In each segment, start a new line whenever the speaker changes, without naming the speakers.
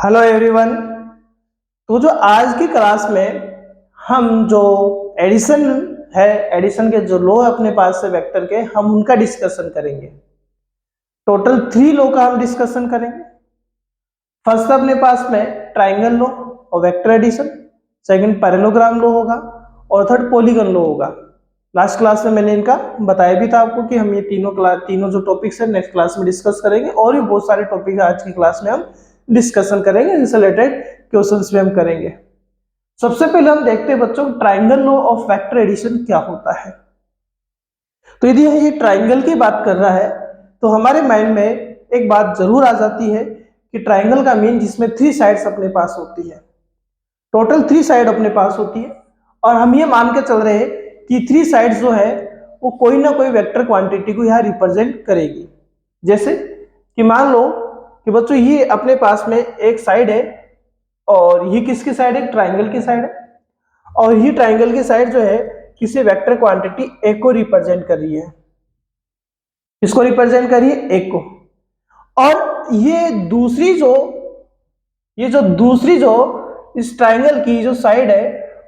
Hello everyone. तो जो आज की क्लास में हम जो एडिशन है, एडिशन के जो लो है अपने पास से वेक्टर के, हम उनका डिस्कशन करेंगे। टोटल 3 लो का हम डिस्कशन करेंगे। फर्स्ट अपने पास में ट्राइंगल लो और वेक्टर एडिशन, सेकंड पैरेललोग्राम लो होगा और थर्ड पॉलीगन लो होगा। लास्ट क्लास में मैंने इनका बताया भी था आपको कि हम ये तीनों जो टॉपिक्स है नेक्स्ट क्लास में डिस्कस करेंगे, और भी बहुत सारे टॉपिक आज की क्लास में हम डिस्कशन करेंगे, इनसे रिलेटेड क्वेश्चंस भी हम करेंगे। सबसे पहले हम देखते हैं बच्चों triangle law of vector addition क्या होता है। तो यदि ये ट्राइंगल की बात कर रहा है तो हमारे माइंड में एक बात जरूर आ जाती है कि ट्राइंगल का मीन जिसमें 3 साइड्स अपने पास होती है, टोटल 3 साइड अपने पास होती है, और हम ये मान के चल रहे हैं कि 3 साइड्स जो है वो कोई ना कोई वेक्टर क्वांटिटी को यहाँ रिप्रेजेंट करेगी। जैसे कि मान लो कि बच्चों ये अपने पास में एक साइड है और ये किसकी साइड है, ट्राइंगल की साइड है, और ये ट्राइंगल की साइड जो है किसी वेक्टर क्वांटिटी ए को रिप्रेजेंट कर रही है। इसको रिप्रेजेंट करिए ए को, और दूसरी जो इस ट्राइंगल की जो साइड है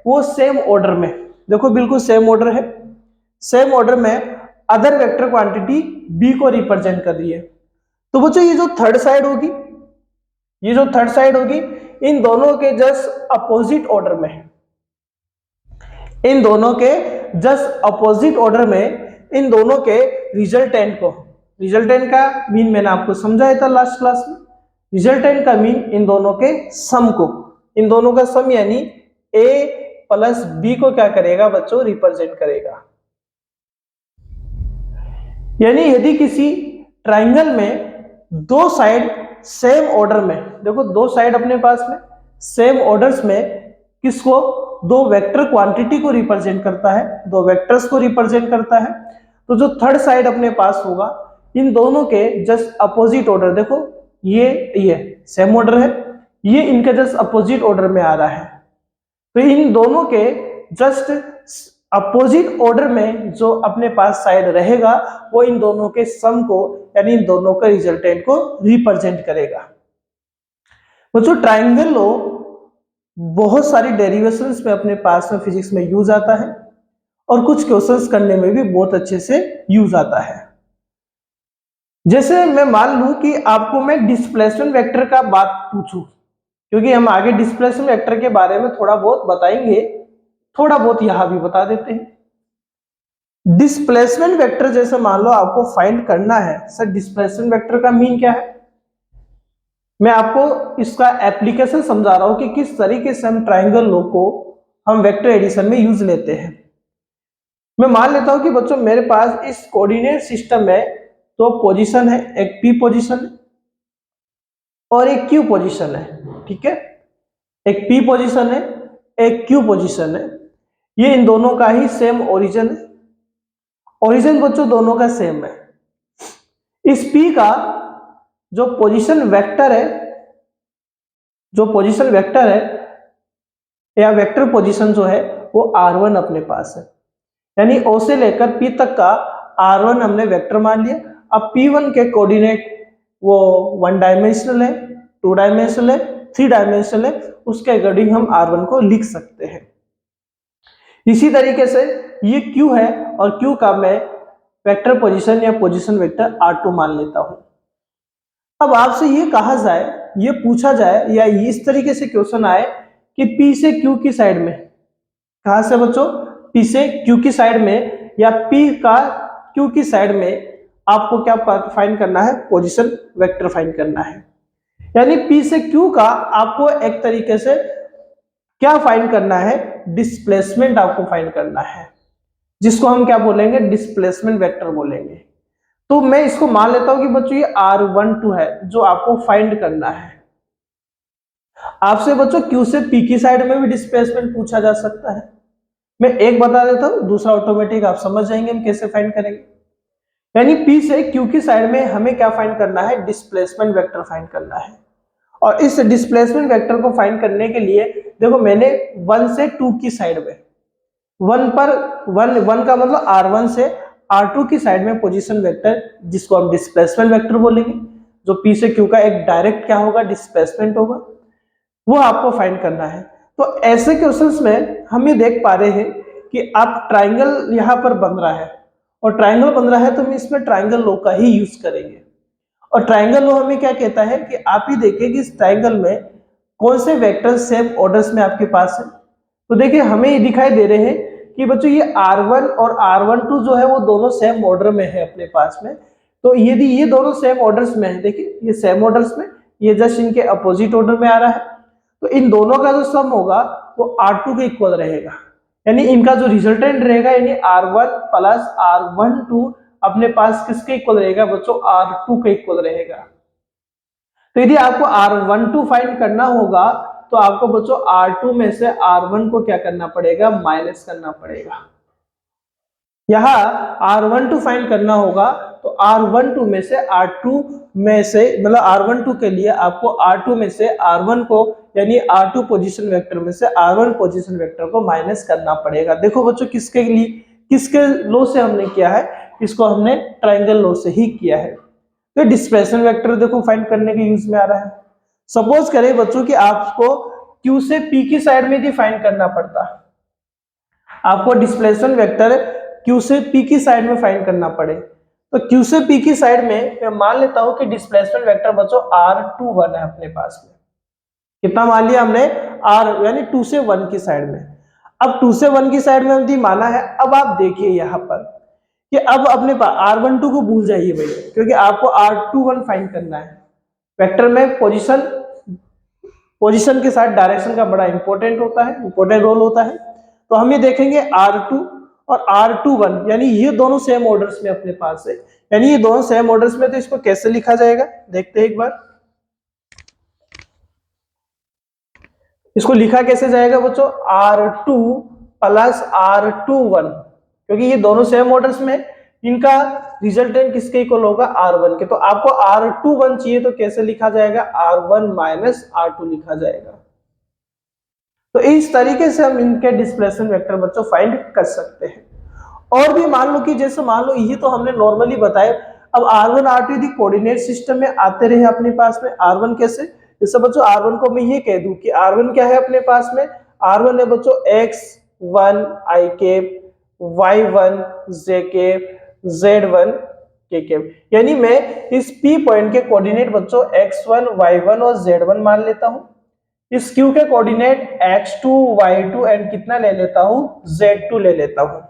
वो सेम ऑर्डर में, देखो बिल्कुल सेम ऑर्डर है, सेम ऑर्डर में अदर वेक्टर क्वांटिटी बी को रिप्रेजेंट कर रही है। तो बच्चों ये जो थर्ड साइड होगी इन दोनों के जस्ट अपोजिट ऑर्डर में, इन दोनों के रिजल्टेंट का मीन मैंने आपको समझाया था लास्ट क्लास में। रिजल्टेंट का मीन इन दोनों के सम को, इन दोनों का सम यानी a प्लस बी को क्या करेगा बच्चों, रिप्रेजेंट करेगा। यानी यदि किसी ट्राइंगल में दो साइड सेम ऑर्डर में, देखो दो साइड अपने पास में सेम ऑर्डर्स में किसको, दो वेक्टर क्वांटिटी को रिप्रेजेंट करता है, दो वेक्टर्स को रिप्रेजेंट करता है, तो जो थर्ड साइड अपने पास होगा इन दोनों के जस्ट अपोजिट ऑर्डर, देखो ये सेम ऑर्डर है, ये इनके जस्ट अपोजिट ऑर्डर में आ रहा है, तो इन दोनों के जस्ट अपोजिट ऑर्डर में जो अपने पास साइड रहेगा वो इन दोनों के सम को यानी इन दोनों के रिजल्टेंट को रिप्रेजेंट करेगा। बच्चों ट्राइंगल लॉ बहुत सारी डेरिवेशंस में अपने पास में फिजिक्स में यूज आता है और कुछ क्वेश्चंस करने में भी बहुत अच्छे से यूज आता है। जैसे मैं मान लूं कि आपको मैं डिस्प्लेसमेंट वेक्टर का बात पूछूं, क्योंकि हम आगे डिस्प्लेसमेंट वेक्टर के बारे में थोड़ा बहुत बताएंगे, थोड़ा बहुत यहां भी बता देते हैं। डिस्प्लेसमेंट वेक्टर जैसे मान लो आपको फाइंड करना है, सर डिस्प्लेसमेंट वेक्टर का मीन क्या है, मैं आपको इसका एप्लीकेशन समझा रहा हूं कि किस तरीके से हम ट्राइंगल लॉ को हम वेक्टर एडिशन में यूज लेते हैं। मैं मान लेता हूं कि बच्चों मेरे पास इस कोऑर्डिनेट सिस्टम में तो पोजीशन है, एक पी पोजीशन है और एक क्यू पोजीशन है, ठीक है, एक पी पोजीशन है एक क्यू पोजीशन है, ये इन दोनों का ही सेम ओरिजिन है, ओरिजिन बच्चों दोनों का सेम है। इस पी का जो पोजीशन वेक्टर है या वेक्टर पोजीशन जो है वो r1 अपने पास है, यानी ओ से लेकर पी तक का r1 हमने वेक्टर मान लिया। अब p1 के कोऑर्डिनेट वो 1 डायमेंशनल है, 2 डायमेंशनल है, 3 डायमेंशनल है, उसके अकॉर्डिंग हम r1 को लिख सकते हैं। इसी तरीके से ये q है और q का मैं वेक्टर पोजीशन या पोजीशन वेक्टर r2 मान लेता हूं। अब आपसे ये कहा जाए, ये पूछा जाए या इस तरीके से क्वेश्चन आए कि P से Q की साइड में, कहां से बच्चों, P से Q की साइड में या P का Q की साइड में आपको क्या फाइंड करना है, पोजीशन वेक्टर फाइंड करना है। यानी P से Q का आपको एक तरीके से क्या फाइंड करना है, डिस्प्लेसमेंट आपको फाइंड करना है, जिसको हम क्या बोलेंगे, डिस्प्लेसमेंट वेक्टर बोलेंगे। तो मैं इसको मान लेता हूं कि बच्चों ये r12 है जो आपको फाइंड करना है। आपसे बच्चों Q से P की साइड में भी डिस्प्लेसमेंट पूछा जा सकता है, मैं एक बता देता हूं, दूसरा ऑटोमेटिक आप समझ जाएंगे हम कैसे फाइंड करेंगे। यानी P से Q की साइड में हमें क्या फाइंड करना है, डिस्प्लेसमेंट वेक्टर फाइंड करना है। और इस डिस्प्लेसमेंट वेक्टर को फाइंड करने के लिए देखो मैंने 1 से 2 की साइड में, 1 का मतलब r1 से r2 की साइड में पोजीशन वेक्टर जिसको हम डिस्प्लेसमेंट वेक्टर बोलेंगे, जो P से Q का एक डायरेक्ट क्या होगा, डिस्प्लेसमेंट होगा। वो आपको फाइंड करना है। तो ऐसे क्वेश्चंस में हम ये देख पा रहे हैं कि आप ट्राइंगल यहाँ पर बन रहा है और ट्राइंगल बन रहा है तो हम इसमें ट्राइंगल लॉ का ही यूज करेंगे। और ट्राइंगल लॉ हमें क्या कहता है कि आप ही देखिए कि इस ट्राइंगल में कौन से वेक्टर सेम ऑर्डर्स में आपके पास है। तो देखिए हमें ये दिखाई दे रहे हैं कि बच्चों ये R1 और R12 जो है वो दोनों सेम ऑर्डर में है अपने पास में। तो यदि ये दोनों सेम ऑर्डर्स में है, देखिए ये सेम ऑर्डर्स में, ये जस्ट इनके अपोजिट ऑर्डर में आ रहा है, तो इन दोनों का जो सम होगा वो R2 के इक्वल रहेगा। यानी इनका जो रिजल्टेंट रहेगा यानी R1 प्लस R12 अपने पास किसके इक्वल रहेगा बच्चों? R2 के इक्वल रहेगा। तो यदि आपको R12 फाइंड करना होगा तो आपको बच्चों R2 में से R1 को क्या करना पड़ेगा? माइनस करना पड़ेगा। यहां R12 फाइंड करना होगा तो R12 में से R2 में से मतलब R12 के लिए आपको R2 में से R1 को यानी R2 पोजीशन वेक्टर में से R1 पोजीशन वेक्टर को माइनस करना पड़ेगा। देखो बच्चों किसके लिए, किसके लॉ से हमने किया है? इसको हमने ट्राइंगल लॉ से ही किया है। तो डिस्प्लेसमेंट वेक्टर देखो फाइंड करने के यूज में आ रहा है। सपोज करें बच्चों कि आपको Q से P की साइड में फाइंड करना पड़ता, आपको डिस्प्लेसमेंट वेक्टर Q से P की साइड में फाइंड करना पड़े, तो Q से P की साइड में मैं मान लेता हूं कि डिस्प्लेसमेंट वेक्टर बच्चों R21 है अपने पास में। कितना मान लिया हमने? R यानी 2 से 1 की साइड में। अब 2 से 1 की साइड में हमने माना है। अब आप देखिए यहाँ पर कि अब अपने पास R12 को भूल जाइए भैया, क्योंकि आपको R21 फाइंड करना है। वेक्टर में पोजीशन के साथ डायरेक्शन का बड़ा इंपॉर्टेंट होता है, इंपॉर्टेंट रोल होता है। तो हम ये देखेंगे R2 और R21 यानी ये दोनों सेम ऑर्डर्स में अपने पास है, यानी ये दोनों सेम ऑर्डर्स में, तो इसको कैसे लिखा जाएगा देखते हैं एक बार। इसको लिखा कैसे जाएगा बच्चों? R2 प्लस R21, क्योंकि ये दोनों सेम ऑर्डर्स में, इनका रिजल्टेंट किसके इक्वल होगा? R1 के। तो आपको R21 चाहिए तो कैसे लिखा जाएगा? R1 माइनस R2 लिखा जाएगा। तो इस तरीके से हम इनके डिस्प्लेसमेंट वेक्टर बच्चों फाइंड कर सकते हैं। और भी मान लो कि जैसे मान लो ये तो हमने नॉर्मली बताया, अब R1 R2 यदि कोऑर्डिनेट सिस्टम में आते रहे अपने पास में, R1 कैसे? जैसे बच्चों R1 को मैं ये कह दूं कि R1 क्या है अपने पास में? R1 है बच्चों x1 i cap, y1 j cap, z1 k cap. यानी मैं इस P पॉइंट के कोऑर्डिनेट बच्चों x1 y1 और z1 मान लेता हूं। इस Q के कोऑर्डिनेट x2 y2 एंड कितना ले लेता हूं? z2 ले लेता हूं।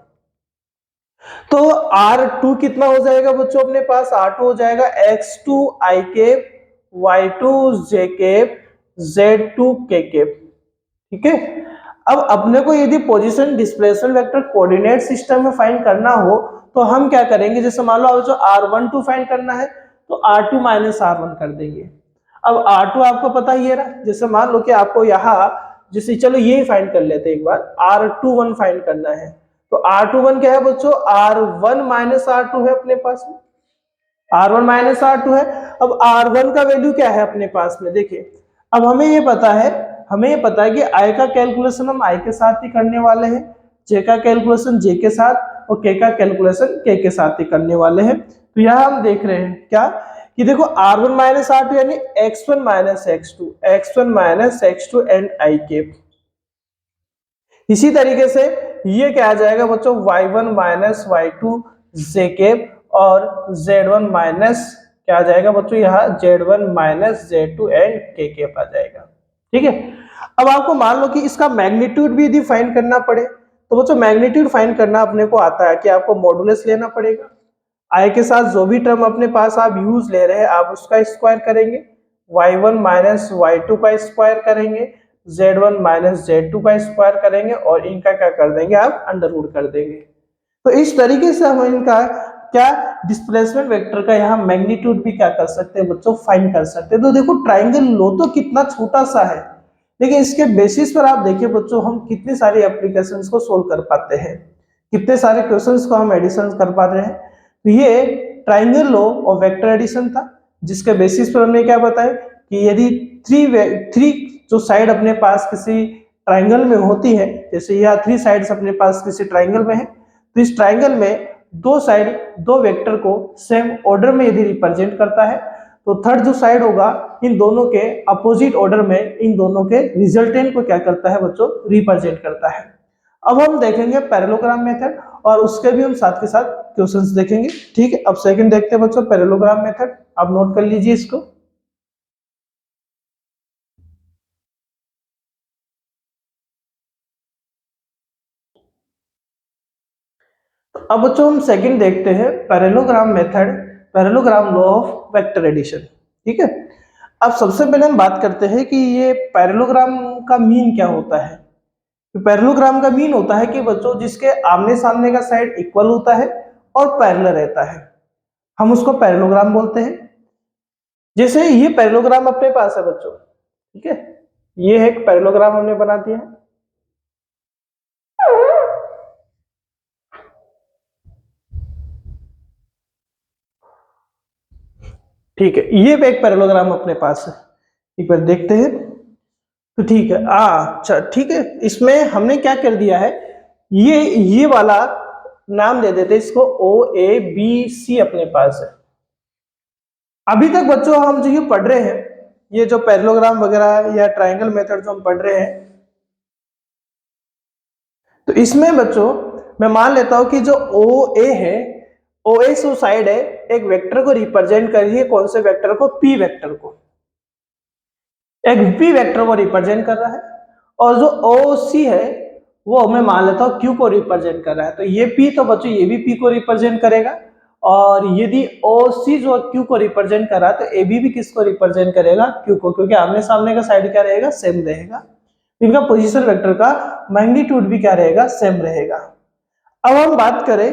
तो R2 कितना हो जाएगा बच्चों अपने पास? R2 हो जाएगा x2 i cap, y2 j cap, z2 k cap. ठीक है। अब अपने को यदि position displacement vector coordinate system में फाइंड करना हो तो हम क्या करेंगे? जैसे मान लो जो R12 फाइंड करना है तो R2 माइनस R1 कर देंगे। अब R2 आपको पता ही है ना, जैसे मान लो कि आपको यहाँ जैसे चलो ये फाइंड कर लेते हैं एक बार, R21 फाइंड करना है तो R21 क्या है बच्चों? R1 माइनस R2 है अपने पास में, R1 माइनस R2 है। अब R1 का वैल्यू क्या है अपने पास में? देखिए अब हमें ये पता है, कि I का कैलकुलेशन हम I के साथ ही करने वाले हैं, J का कैलकुलेशन J के साथ और K का कैलकुलेशन K के साथ ही करने वाले हैं। तो यहाँ हम देख रहे हैं क्या कि देखो R1 माइनस R2 यानी x1 minus x2, x1 minus x2 and I cap. इसी तरीके से ये क्या आ जाएगा बच्चों? y1 minus y2 j cap और z1 माइनस क्या आ जाएगा बच्चों? यहाँ z1 minus z2 and k cap आ जाएगा। ठीक है। अब आपको मान लो कि इसका मैग्नीट्यूड भी यदि फाइंड करना पड़े तो बच्चों मैग्नीट्यूड फाइंड करना अपने को आता है कि आपको मॉडुलस लेना पड़ेगा। I के साथ जो भी टर्म अपने पास आप यूज ले रहे हैं आप उसका स्क्वायर करेंगे, y1 माइनस y2 का स्क्वायर करेंगे, z1 माइनस z2 का स्क्वायर करेंगे और इनका क्या कर देंगे? आप अंडर रूट कर देंगे। तो इस तरीके से हम इनका क्या डिस्प्लेसमेंट वेक्टर का यहाँ मैग्नीट्यूड भी क्या कर सकते हैं बच्चों? फाइंड कर सकते हैं। तो देखो ट्राइंगल लो तो कितना छोटा सा है, लेकिन इसके बेसिस पर आप देखिए बच्चों हम कितनी सारी एप्लीकेशंस को सोल्व कर पाते हैं, कितने सारे क्वेश्चंस को हम एडिशन कर पा रहे हैं। तो ये ट्राइंगल लॉ और वेक्टर एडिशन था, जिसके बेसिस पर हमने क्या बताया कि यदि थ्री जो साइड अपने पास किसी ट्राइंगल में होती है, जैसे यह 3 साइड्स अपने पास किसी ट्राइंगल में है, तो इस ट्राइंगल में दो साइड दो वेक्टर को सेम ऑर्डर में यदि रिप्रेजेंट करता है तो थर्ड जो साइड होगा इन दोनों के अपोजिट ऑर्डर में इन दोनों के रिजल्टेंट को क्या करता है बच्चों, रिप्रेजेंट करता है। अब हम देखेंगे पैरेललोग्राम मेथड और उसके भी हम साथ के साथ क्वेश्चंस देखेंगे। ठीक है, अब सेकंड देखते हैं बच्चों पैरेललोग्राम मेथड। आप नोट कर लीजिए इसको। अब बच्चों हम सेकंड देखते हैं parallelogram method, parallelogram law of vector addition. ठीक है, अब सबसे पहले हम बात करते हैं कि ये पैरेललोग्राम का मीन क्या होता है। तो पैरेललोग्राम का मीन होता है कि बच्चों जिसके आमने सामने का साइड इक्वल होता है और पैरेलल रहता है, हम उसको पैरेललोग्राम बोलते हैं। जैसे ये पैरेललोग्राम अपने पास है बच्चों, ठीक है, ये एक पैरेललोग्राम हमने बना दिया है। ठीक है, ये एक पैरेललोग्राम अपने पास है, एक बार देखते हैं। तो ठीक है, अच्छा ठीक है, इसमें हमने क्या कर दिया है, ये वाला नाम दे देते इसको ओ ए बी सी अपने पास है। अभी तक बच्चों हम जो ये पढ़ रहे हैं, ये जो पैरेललोग्राम वगैरह या ट्रायंगल मेथड जो हम पढ़ रहे हैं, तो इसमें बच्चों मैं मान लेता हूं कि जो ओ ए है, ओ ए जो साइड है एक वेक्टर को रिप्रेजेंट कर रही है। कौन से वेक्टर को, पी वेक्टर को, एक पी वेक्टर को रिप्रेजेंट कर रहा है। और जो ओ सी है वो मैं मान लेता हूं क्यू को रिप्रेजेंट कर रहा है। तो ये पी, तो बच्चों ये भी पी को रिप्रेजेंट करेगा। और यदि ओ सी जो क्यू को रिप्रेजेंट कर रहा है तो ए बी भी किसको रिप्रेजेंट करेगा, क्यू को, क्योंकि आमने सामने का साइड क्या रहेगा, सेम रहेगा। इनका पोजीशन वेक्टर का मैग्नीट्यूड भी क्या रहेगा, सेम रहेगा। अब हम बात करें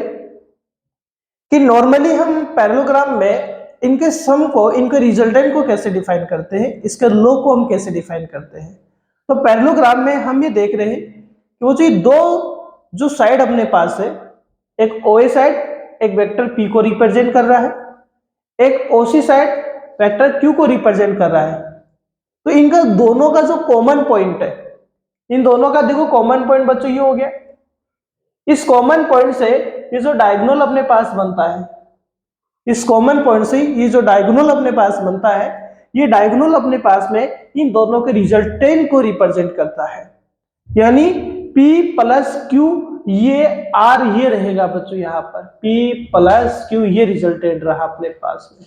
कि नॉर्मली हम पैरेललोग्राम में इनके सम को, इनके रिजल्टेंट को कैसे डिफाइन करते हैं, इसके लो को हम कैसे डिफाइन करते हैं। तो पैरेललोग्राम में हम ये देख रहे हैं कि वो दो जो साइड अपने पास है, एक ओ ए साइड एक वेक्टर पी को रिप्रेजेंट कर रहा है, एक ओ सी साइड वेक्टर क्यू को रिप्रेजेंट कर रहा है। तो इनका दोनों का जो कॉमन पॉइंट है, इन दोनों का देखो कॉमन पॉइंट बच्चों ये हो गया। इस कॉमन पॉइंट से ये जो डायगोनल अपने पास बनता है, इस कॉमन पॉइंट से ये जो डायगोनल अपने पास बनता है, ये डायगोनल अपने पास में इन दोनों के रिजल्टेंट को रिप्रेजेंट करता है। यानी P प्लस Q, ये R ये रहेगा बच्चों, यहां पर P प्लस Q ये रिजल्टेंट रहा अपने पास में।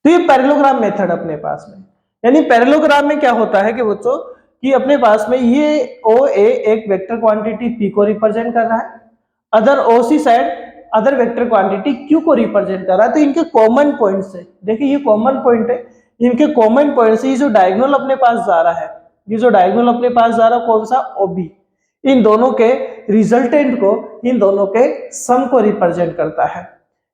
तो ये पैरेललोग्राम मेथड अपने पास में, यानी पैरेललोग्राम में क्या होता है कि बच्चों कि अपने पास में ये ओ ए एक वेक्टर क्वांटिटी P को रिप्रेजेंट कर रहा है, other O C side other vector quantity Q को रिप्रेजेंट कर रहा है। तो इनके कॉमन पॉइंट से, देखिए ये कॉमन पॉइंट है, इनके कॉमन पॉइंट से ये जो डायगोनल अपने पास जा रहा है, ये जो डायगोनल अपने पास जा रहा है कौन सा, OB, इन दोनों के रिजल्टेंट को, इन दोनों के सम को रिप्रेजेंट करता है।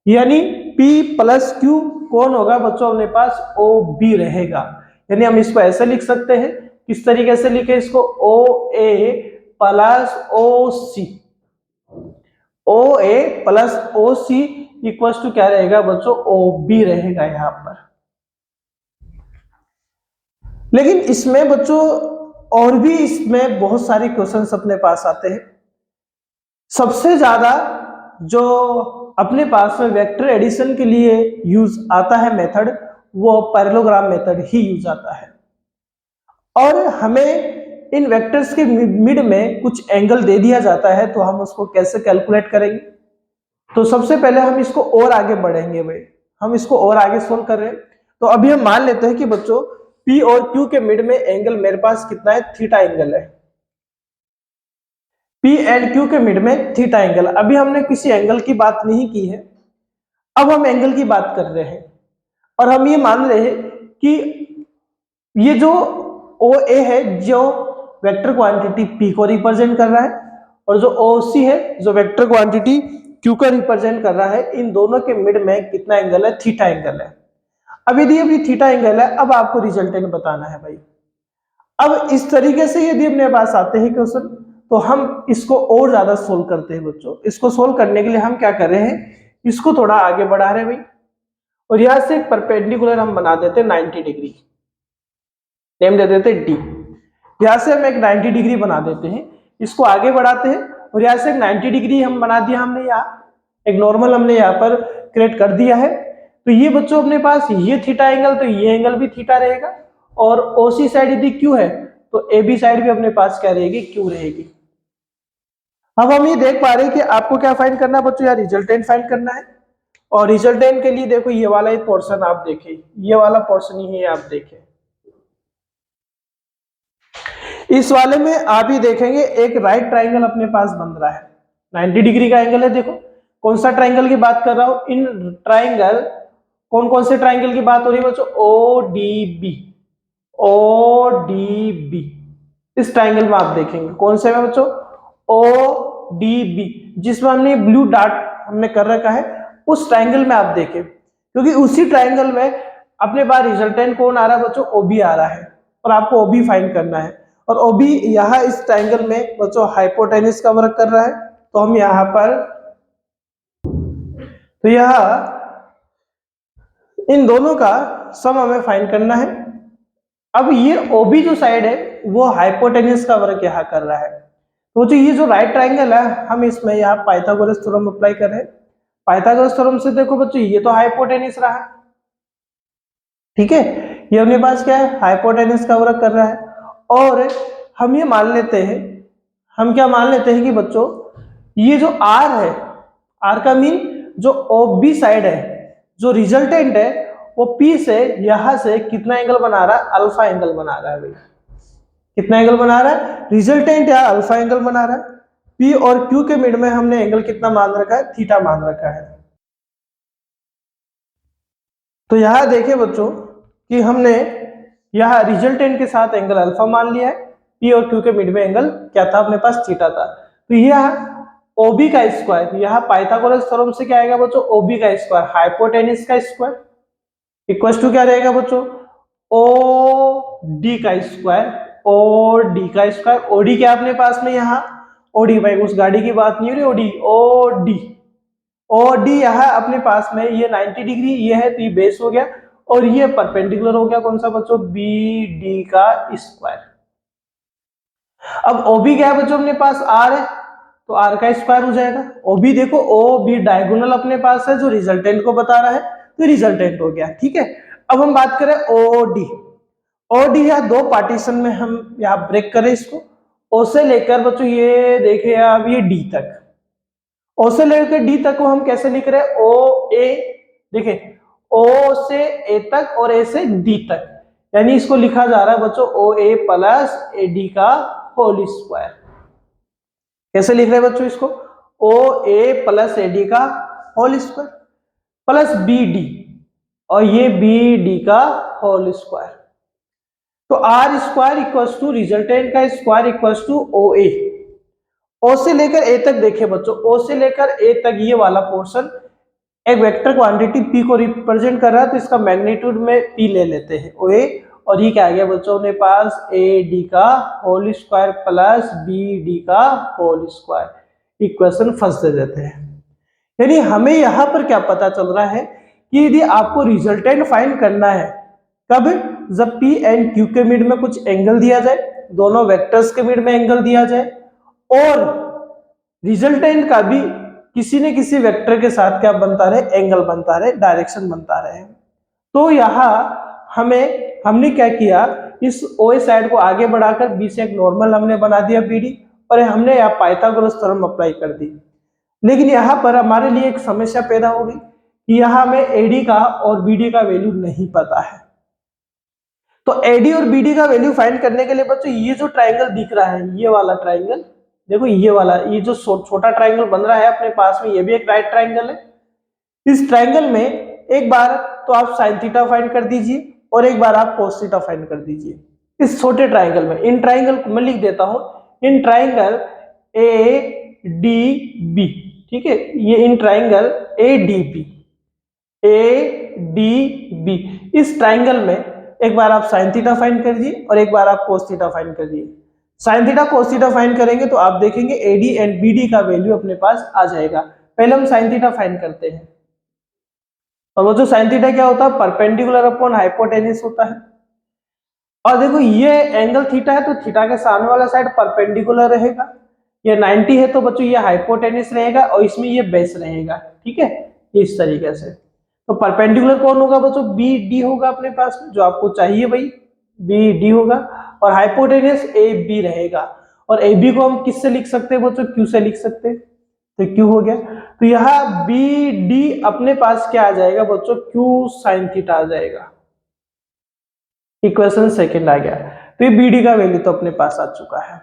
यानी P प्लस Q कौन होगा बच्चों अपने पास, OB रहेगा। यानी हम इसको ऐसे लिख सकते हैं, किस तरीके से लिखे इसको, OA plus OC, OA plus OC equals to क्या रहेगा बच्चों, OB रहेगा यहां पर। लेकिन इसमें बच्चों और भी इसमें बहुत सारे क्वेश्चंस अपने पास आते हैं। सबसे ज्यादा जो अपने पास में वेक्टर एडिशन के लिए यूज आता है मेथड, वो पैरेललोग्राम मेथड ही यूज आता है। और हमें इन वेक्टर्स के मिड में कुछ एंगल दे दिया जाता है, तो हम उसको कैसे कैलकुलेट करेंगे। तो सबसे पहले हम इसको और आगे बढ़ेंगे भाई, हम इसको और आगे सोल्व कर रहे हैं। तो अभी हम मान लेते हैं कि बच्चों P और Q के मिड में एंगल मेरे पास कितना है, थीटा एंगल है। P एंड Q के मिड में थीटा एंगल। अभी हमने किसी एंगल की बात नहीं की है, अब हम एंगल की बात कर रहे हैं। और हम ये मान रहे हैं कि ये जो OA है जो वेक्टर क्वांटिटी P को रिप्रेजेंट कर रहा है, और जो OC है जो वेक्टर क्वांटिटी Q को रिप्रेजेंट कर रहा है, इन दोनों के मिड में कितना एंगल है, थीटा एंगल है। अब यदि अभी थीटा एंगल है, अब आपको रिजल्टेंट बताना है भाई। अब इस तरीके से यदि अपने पास आते हैं क्वेश्चन, तो हम इसको और ज्यादा सोल्व करते हैं बच्चों। इसको सोल्व करने के लिए हम क्या कर रहे हैं, इसको थोड़ा आगे बढ़ा रहे हैं भाई, और यहां से एक परपेंडिकुलर हम बना देते हैं 90 डिग्री, नेम दे देते हैं D। यहां से हम एक 90 डिग्री बना देते हैं, इसको आगे बढ़ाते हैं, और यहां से एक 90 डिग्री हम बना दिया, हमने यहाँ एक नॉर्मल हमने यहाँ पर क्रिएट कर दिया है। तो ये बच्चों अपने पास ये थीटा एंगल, तो ये एंगल भी थीटा रहेगा, और ओसी साइड यदि क्यू है तो ए बी साइड भी अपने पास क्या रहेगी, क्यू रहेगी। अब हम ये देख पा रहे हैं कि आपको क्या फाइंड करना है बच्चों, यार रिजल्टेंट फाइंड करना है। और रिजल्टेंट के लिए देखो ये वाला एक पोर्शन आप देखें, ये वाला पोर्शन ही है, आप देखें इस वाले में आप ही देखेंगे एक राइट ट्राइंगल अपने पास बन रहा है, 90 डिग्री का एंगल है। देखो कौन सा ट्राइंगल की बात कर रहा हूं, इन ट्राइंगल कौन कौन से ट्राइंगल की बात हो रही है बच्चों, O D B, O D B, इस ट्राइंगल में आप देखेंगे कौन से में बच्चों, ओ डी बी, जिसमें हमने ब्लू डॉट हमने कर रखा है, उस ट्राइंगल में आप देखें, क्योंकि उसी ट्राइंगल में अपने पास रिजल्टेंट कौन आ रहा है बच्चों, ओबी आ रहा है, और आपको ओबी फाइंड करना है। और ओबी यहाँ इस ट्राइंगल में बच्चों हाइपोटेन्यूज का वर्क कर रहा है, तो हम यहाँ पर, तो यहाँ इन दोनों का सम हमें फाइंड करना है। अब ये ओबी जो साइड है वो हाइपोटेन्यूज का वर्क यहाँ कर रहा है, तो जो ये जो राइट ट्राइंगल है हम इसमें यहाँ पाइथागोरस थ्योरम अप्लाई कर रहे हैं। पाइथागोरस थ्योरम से देखो बच्चों ये तो हाइपोटेन्यूज रहा है, ठीक है, ये अपने पास क्या है, हाइपोटेन्यूज का वर्क कर रहा है। और हम ये मान लेते हैं, हम क्या मान लेते हैं कि बच्चों ये जो आर है, आर का मीन जो ओबी साइड है, जो रिजल्टेंट है वो पी से यहां से कितना एंगल बना रहा है, अल्फा एंगल बना रहा है भाई, कितना एंगल बना रहा है, रिजल्टेंट या अल्फा एंगल बना रहा है। पी और क्यू के मिड में हमने एंगल कितना मान रखा है, थीटा मान रखा है। तो यहां देखें बच्चों कि हमने यहां रिजल्टेंट के साथ एंगल अल्फा मान लिया है, पी और क्यू के मिड में एंगल क्या था, अपने पास थीटा था। तो यह ओबी का स्क्वायर, यहां पाइथागोरस थ्योरम से क्या आएगा बच्चों, ओबी का स्क्वायर, हाइपोटेन्यूज का स्क्वायर इक्वल टू क्या रहेगा बच्चों, ओ डी का स्क्वायर, ओ डी का स्क्वायर, ओडी क्या अपने पास में यहाँ, ओडी भाई उस गाड़ी की बात नहीं हो रही, OD, O D, O D यहाँ अपने पास में ये 90 डिग्री ये है, तो ये बेस हो गया, और ये परपेंडिकुलर हो गया कौन सा बच्चों, बी डी का स्क्वायर। अब ओबी क्या है बच्चों अपने पास, आर है, तो आर का स्क्वायर हो जाएगा। ओबी देखो ओ बी डायगोनल अपने पास है जो रिजल्टेंट को बता रहा है, तो रिजल्टेंट हो गया, ठीक है। अब हम बात करें ओडी, ओडी या दो पार्टीशन में हम यहाँ ब्रेक करें इसको, ओ से लेकर बच्चों ये देखिए अब ये डी तक, ओ से लेकर डी तक को हम कैसे लिख रहे हैं, ओ ए, देखिए ओ से ए तक और ए से डी तक, यानी इसको लिखा जा रहा है बच्चों O A plus A D का होल स्क्वायर। कैसे लिख रहे हैं बच्चों इसको, O A plus A D का whole square plus B D, और ये बी डी का होल स्क्वायर। तो R square equals to resultant का square equals to O A, O से लेकर ए तक देखिए बच्चों, ओ से लेकर ए तक ये वाला पोर्शन एक वेक्टर क्वांटिटी पी को रिप्रेजेंट कर रहा है, तो इसका मैग्नीट्यूड में पी ले लेते हैं ओ ए, और ये क्या आ गया बच्चों अपने पास, ए डी का whole square plus B D का होल स्क्वायर, इक्वेशन फर्स्ट दे देते हैं। यानी हमें यहाँ पर क्या पता चल रहा है कि यदि आपको रिजल्टेंट फाइंड करना है, कब, जब पी एंड क्यू के मिड में कुछ एंगल दिया जाए, दोनों वेक्टर्स के मिड में एंगल दिया जाए, और रिजल्टेंट का भी किसी न किसी वेक्टर के साथ क्या बनता रहे, एंगल बनता रहे, डायरेक्शन बनता रहे। तो यहाँ हमने क्या किया, इस ओ साइड को आगे बढ़ाकर बी से एक नॉर्मल हमने बना दिया बीडी, और हमने यहाँ पाइथागोरस थ्योरम अप्लाई कर दी। लेकिन यहाँ पर हमारे लिए एक समस्या पैदा हो गई कि यहाँ हमें एडी का और बीडी का वैल्यू नहीं पता है। तो एडी और बीडी का वैल्यू फाइंड करने के लिए बच्चों ये जो ट्राइंगल दिख रहा है, ये वाला ट्राइंगल देखो, ये वाला, ये जो छोटा ट्राइंगल बन रहा है अपने पास में, ये भी एक राइट ट्राइंगल है। इस ट्राइंगल में एक बार तो आप साइन थीटा फाइंड कर दीजिए और एक बार आप कोस थीटा फाइंड कर दीजिए इस छोटे ट्राइंगल में। इन ट्राइंगल को मैं लिख देता हूं, in triangle A D B, ठीक है, ये in triangle A D B, A D B, इस ट्राइंगल में एक बार आप साइन थीटा फाइंड कर दीजिए और एक बार आप कोस थीटा फाइंड कर दीजिए। Sine theta cos theta find करेंगे तो आप देखेंगे एडी एंड बीडी का वैल्यू अपने पास आ जाएगा। पहले हम साइन थीटा फाइंड करते हैं, और वो जो साइन थीटा क्या होता है, परपेंडिकुलर अपॉन हाइपोटेन्यूज होता है। और देखो ये एंगल थीटा है, तो थीटा के सामने वाला साइड परपेंडिकुलर रहेगा, ये 90 है तो बच्चों ये हाइपोटेन्यूज रहेगा और इसमें ये बेस रहेगा, ठीक है, इस तरीके से। तो परपेंडिकुलर कौन होगा बच्चों, बी डी होगा अपने पास में, जो आपको चाहिए भाई बी डी होगा, और हाइपोटेनियस ए बी रहेगा। और ए बी को हम किससे लिख सकते हैं बच्चों, क्यू से लिख सकते हैं, तो क्यू हो गया। तो यहाँ बी डी अपने पास क्या आ जाएगा बच्चों, क्यू साइन थीटा आ जाएगा। इक्वेशन सेकंड आ गया। तो ये बी डी का वैल्यू तो अपने पास आ चुका है।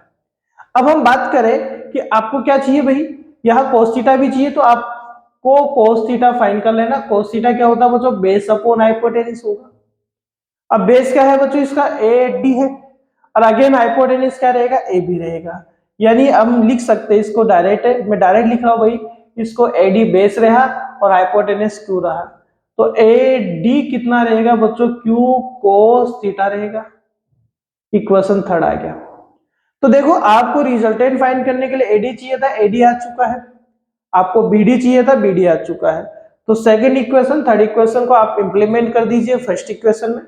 अब हम बात करें कि आपको क्या चाहिए भाई, यहाँ cos थीटा भी चाहिए, तो आपको cos थीटा फाइंड कर लेना। cos थीटा क्या होता है बच्चों, बेस अपॉन हाइपोटेनिस होगा। अब बेस क्या है बच्चों इसका, ए डी है, और अगेन हाइपोटेनिस क्या रहेगा, ए बी रहेगा। यानी हम लिख सकते हैं इसको डायरेक्ट, मैं डायरेक्ट लिख रहा हूं भाई, इसको ए डी बेस रहा और हाइपोटेनिस क्यू रहा, तो ए डी कितना रहेगा बच्चों, क्यू cos थीटा रहेगा। इक्वेशन थर्ड आ गया। तो देखो आपको रिजल्टेंट फाइंड करने के लिए एडी चाहिए था, एडी आ चुका है। आपको बीडी चाहिए था, बीडी आ चुका है। तो सेकंड इक्वेशन थर्ड इक्वेशन को आप इंप्लीमेंट कर दीजिए फर्स्ट इक्वेशन में,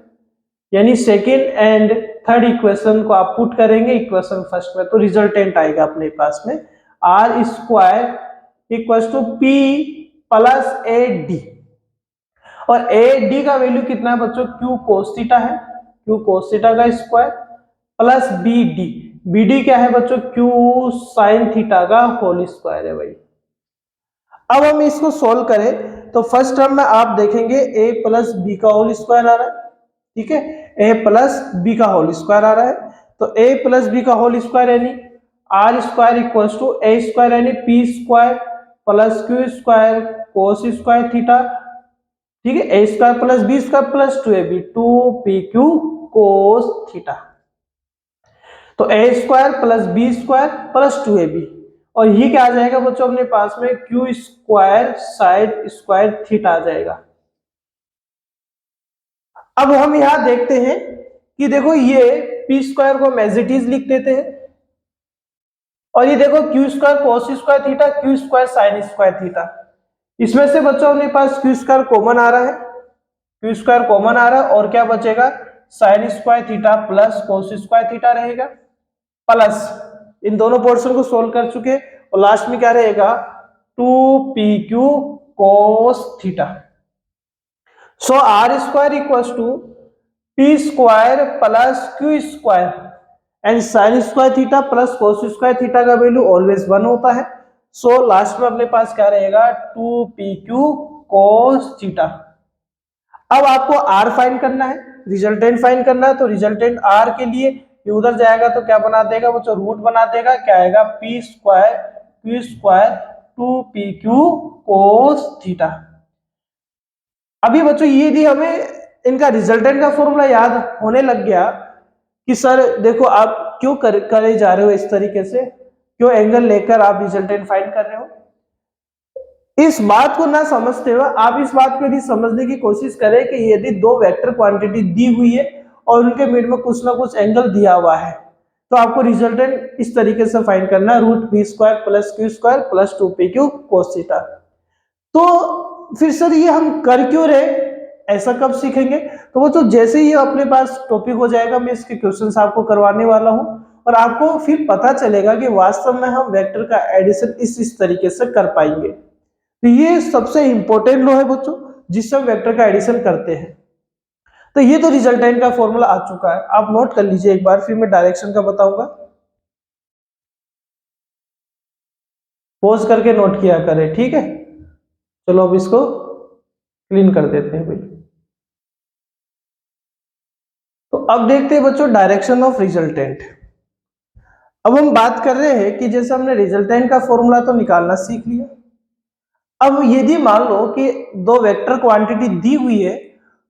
यानी सेकंड एंड थर्ड इक्वेशन को आप पुट करेंगे इक्वेशन फर्स्ट में, तो रिजल्टेंट आएगा अपने पास में R square equal to P plus A D. और ए डी का वैल्यू कितना है बच्चों, क्यू cos थीटा है, क्यू cos थीटा का square plus B D, B D क्या है बच्चों, क्यू साइन थीटा का होल स्क्वायर है भाई। अब हम इसको सोल्व करें तो फर्स्ट टर्म में आप देखेंगे ए प्लस बी का होल स्क्वायर आ रहा है, ठीक है, ए प्लस बी का होल स्क्वायर आ रहा है। तो ए प्लस बी का होल स्क्वायर यानी R square equal to A square यानी P square plus Q square cos square theta, ठीक है, A square plus B square plus two A B, two P Q cos theta. तो A square plus B square plus two A B, और ये क्या आ जाएगा बच्चों अपने पास में, Q square sine square theta आ जाएगा। अब हम यहां देखते हैं कि देखो ये पी स्क्वायर को हम एज इट इज लिख देते हैं, और ये देखो Q square cos square theta, Q square sine square theta. इसमें से बच्चों अपने पास क्यू स्क्वायर कॉमन आ रहा है, क्यू स्क्वायर कॉमन आ रहा है, और क्या बचेगा, sign square theta plus cos square theta रहेगा, प्लस इन दोनों पोर्शन को सोल्व कर चुके, और लास्ट में क्या रहेगा, two P Q cos theta. So R square equals to P square plus Q square and sine square theta plus cos square theta का वैल्यू ऑलवेज 1 होता है। सो लास्ट में अपने पास क्या रहेगा, two P Q cos theta. अब आपको आर फाइंड करना है, रिजल्टेंट फाइंड करना है, तो रिजल्टेंट आर के लिए ये उधर जाएगा तो क्या बना देगा बच्चों, रूट बना देगा, क्या आएगा, P square Q square two P Q cos theta. अभी बच्चों ये यदि हमें इनका रिजल्टेंट का फॉर्मूला याद होने लग गया कि सर देखो आप क्यों करे जा रहे हो इस तरीके से, क्यों एंगल लेकर आप रिजल्टेंट फाइंड कर रहे हो, इस बात को ना समझते हुए आप इस बात को यदि समझने की कोशिश करें कि यदि दो वेक्टर क्वांटिटी दी हुई है और उनके मिड में कुछ ना कुछ एंगल दिया हुआ है, तो आपको रिजल्टेंट इस तरीके से फाइंड करना है, root P square plus Q square plus two P Q cos theta. तो फिर सर ये हम कर क्यों रहे, ऐसा कब सीखेंगे, तो वो तो जैसे ही अपने पास टॉपिक हो जाएगा मैं इसके क्वेश्चंस आपको करवाने वाला हूं, और आपको फिर पता चलेगा कि वास्तव में हम वेक्टर का एडिशन इस तरीके से कर पाएंगे। तो ये सबसे इंपॉर्टेंट लो है बच्चों, जिससे हम वेक्टर का एडिशन करते हैं। तो ये तो रिजल्टेंट का फॉर्मूला आ चुका है, आप नोट कर लीजिए एक बार, फिर मैं डायरेक्शन का बताऊंगा, पॉज करके नोट किया करें, ठीक है। चलो अब इसको क्लीन कर देते हैं भाई। तो अब देखते हैं बच्चों डायरेक्शन ऑफ रिजल्टेंट। अब हम बात कर रहे हैं कि जैसे हमने रिजल्टेंट का फॉर्मूला तो निकालना सीख लिया, अब यदि मान लो कि दो वेक्टर क्वांटिटी दी हुई है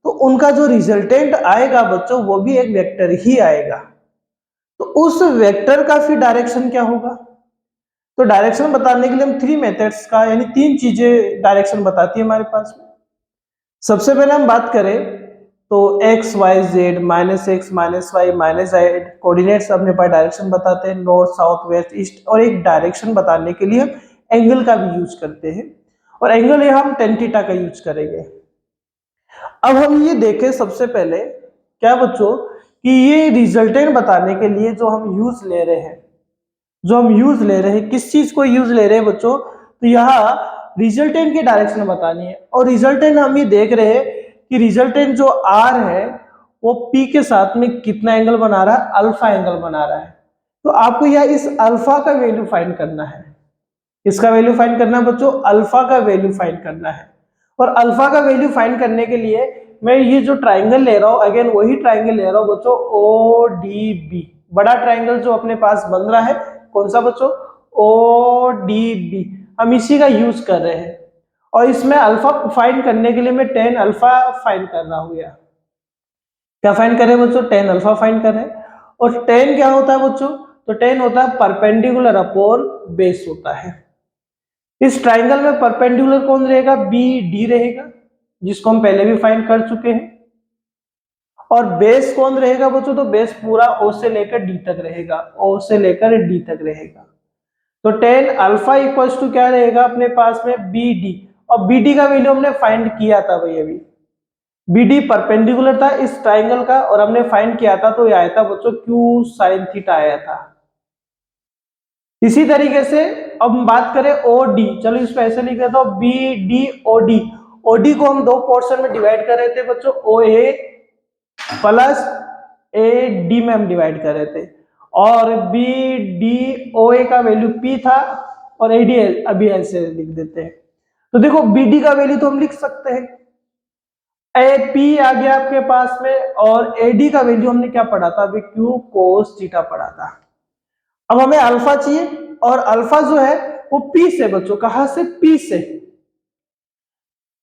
तो उनका जो रिजल्टेंट आएगा बच्चों वो भी एक वेक्टर ही आएगा, तो उस वेक्टर का फिर डायरेक्शन क्या होगा। तो डायरेक्शन बताने के लिए हम थ्री मेथड्स का, यानी तीन चीजें डायरेक्शन बताती है हमारे पास में। सबसे पहले हम बात करें तो X Y Z, minus X minus Y minus Z coordinates अपने पास डायरेक्शन बताते हैं, नॉर्थ साउथ वेस्ट ईस्ट, और एक डायरेक्शन बताने के लिए हम एंगल का भी यूज करते हैं, और एंगल यहाँ हम टेन थीटा का यूज करेंगे। अब हम ये देखें सबसे पहले क्या बच्चों कि ये रिजल्टेंट बताने के लिए जो हम यूज ले रहे हैं, किस चीज को यूज ले रहे हैं बच्चों, तो यहाँ रिजल्टेंट की डायरेक्शन बतानी है। और रिजल्टेंट हम ये देख रहे हैं कि रिजल्टेंट जो आर है वो पी के साथ में कितना एंगल बना रहा है, अल्फा एंगल बना रहा है। तो आपको यह इस अल्फा का वैल्यू फाइंड करना है। इसका वैल्यू फाइंड करना है बच्चों, अल्फा का वैल्यू फाइंड करना है। और अल्फा का वैल्यू फाइंड करने के लिए मैं ये जो ट्राइंगल ले रहा हूं, अगेन वही ट्राइंगल ले रहा हूं बच्चों, ओ डी बी, बड़ा ट्राइंगल जो अपने पास बन रहा है, कौन सा बच्चों, ओ डी बी, हम इसी का यूज कर रहे हैं। और इसमें अल्फा फाइंड करने के लिए मैं टेन अल्फा फाइंड कर रहा हूं। यार क्या फाइंड कर रहे हैं बच्चों, टेन अल्फा फाइंड कर रहे हैं। और टेन क्या होता है बच्चों, तो टेन होता है परपेंडिकुलर अपॉन बेस होता है। इस ट्राइंगल में परपेंडिकुलर कौन रहेगा, बी डी रहेगा, जिसको हम पहले भी फाइंड कर चुके हैं। और बेस कौन रहेगा बच्चों, तो बेस पूरा ओ से लेकर डी तक रहेगा, ओ से लेकर डी तक रहेगा। तो टेन अल्फा इक्वल्स टू क्या रहेगा अपने पास में, बी डी। और बी डी का वैल्यू हमने फाइंड किया था भाई अभी, बी डी परपेंडिकुलर था इस ट्राइंगल का और हमने फाइंड किया था, तो ये आया था बच्चों क्यू साइन थीटा आया था। इसी तरीके से अब हम बात करें ओ डी, चलो इसको ऐसे लिख देता हूं, B D O D. O D को हम दो पोर्शन में डिवाइड कर रहे थे बच्चों, O A plus A D में हम डिवाइड कर रहे थे। और बी डी ओ ए का वैल्यू पी था और ए डी अभी ऐसे लिख देते हैं। तो देखो बी डी का वैल्यू तो हम लिख सकते हैं, ए पी आ गया आपके पास में, और ए डी का वैल्यू हमने क्या पढ़ा था अभी, क्यू कोस थीटा पढ़ा था। अब हमें अल्फा चाहिए, और अल्फा जो है वो पी से बच्चों, कहां से, पी से,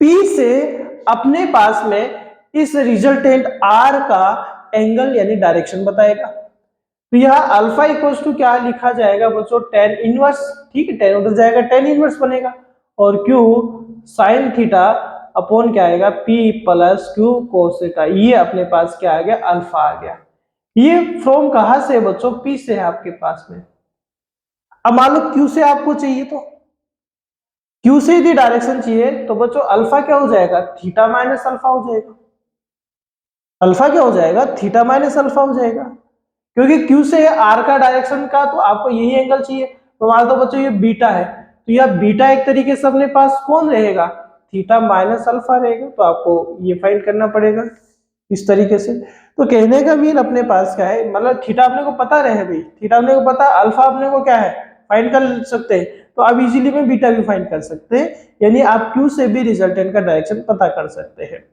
पी से अपने पास में इस रिजल्टेंट आर का एंगल यानी डायरेक्शन बताएगा। तो यह अल्फा इक्वल्स टू क्या लिखा जाएगा बच्चों, टेन इनवर्स, ठीक है, टेन उधर जाएगा, टेन इनवर्स बनेगा, और क्यू साइन थीटा अपॉन क्या आएगा, P plus Q cos theta. ये अपने पास क्या आ गया, अल्फा आ गया। ये फ्रॉम कहां से बच्चों, पी से है आपके पास में। अब मान लो क्यू से आपको चाहिए, तो क्यू से यदि डायरेक्शन चाहिए तो बच्चों अल्फा क्या हो जाएगा, थीटा माइनस अल्फा हो जाएगा। अल्फा क्या हो जाएगा, थीटा माइनस अल्फा हो जाएगा, क्योंकि क्यू से आर का डायरेक्शन का तो आपको यही एंगल चाहिए। तो मान लो बच्चों ये बीटा है, तो यह बीटा एक तरीके से अपने पास कौन रहेगा, थीटा माइनस अल्फा रहेगा। तो आपको ये फाइंड करना पड़ेगा इस तरीके से। तो कहने का मीन अपने पास क्या है, मतलब थीटा अपने को पता रहे भाई, थीटा अपने को पता, अल्फा अपने को क्या है फाइंड कर सकते हैं, तो अब इजीली में बीटा भी फाइंड कर सकते हैं, यानी आप क्यू से भी रिजल्टेंट का डायरेक्शन पता कर सकते हैं।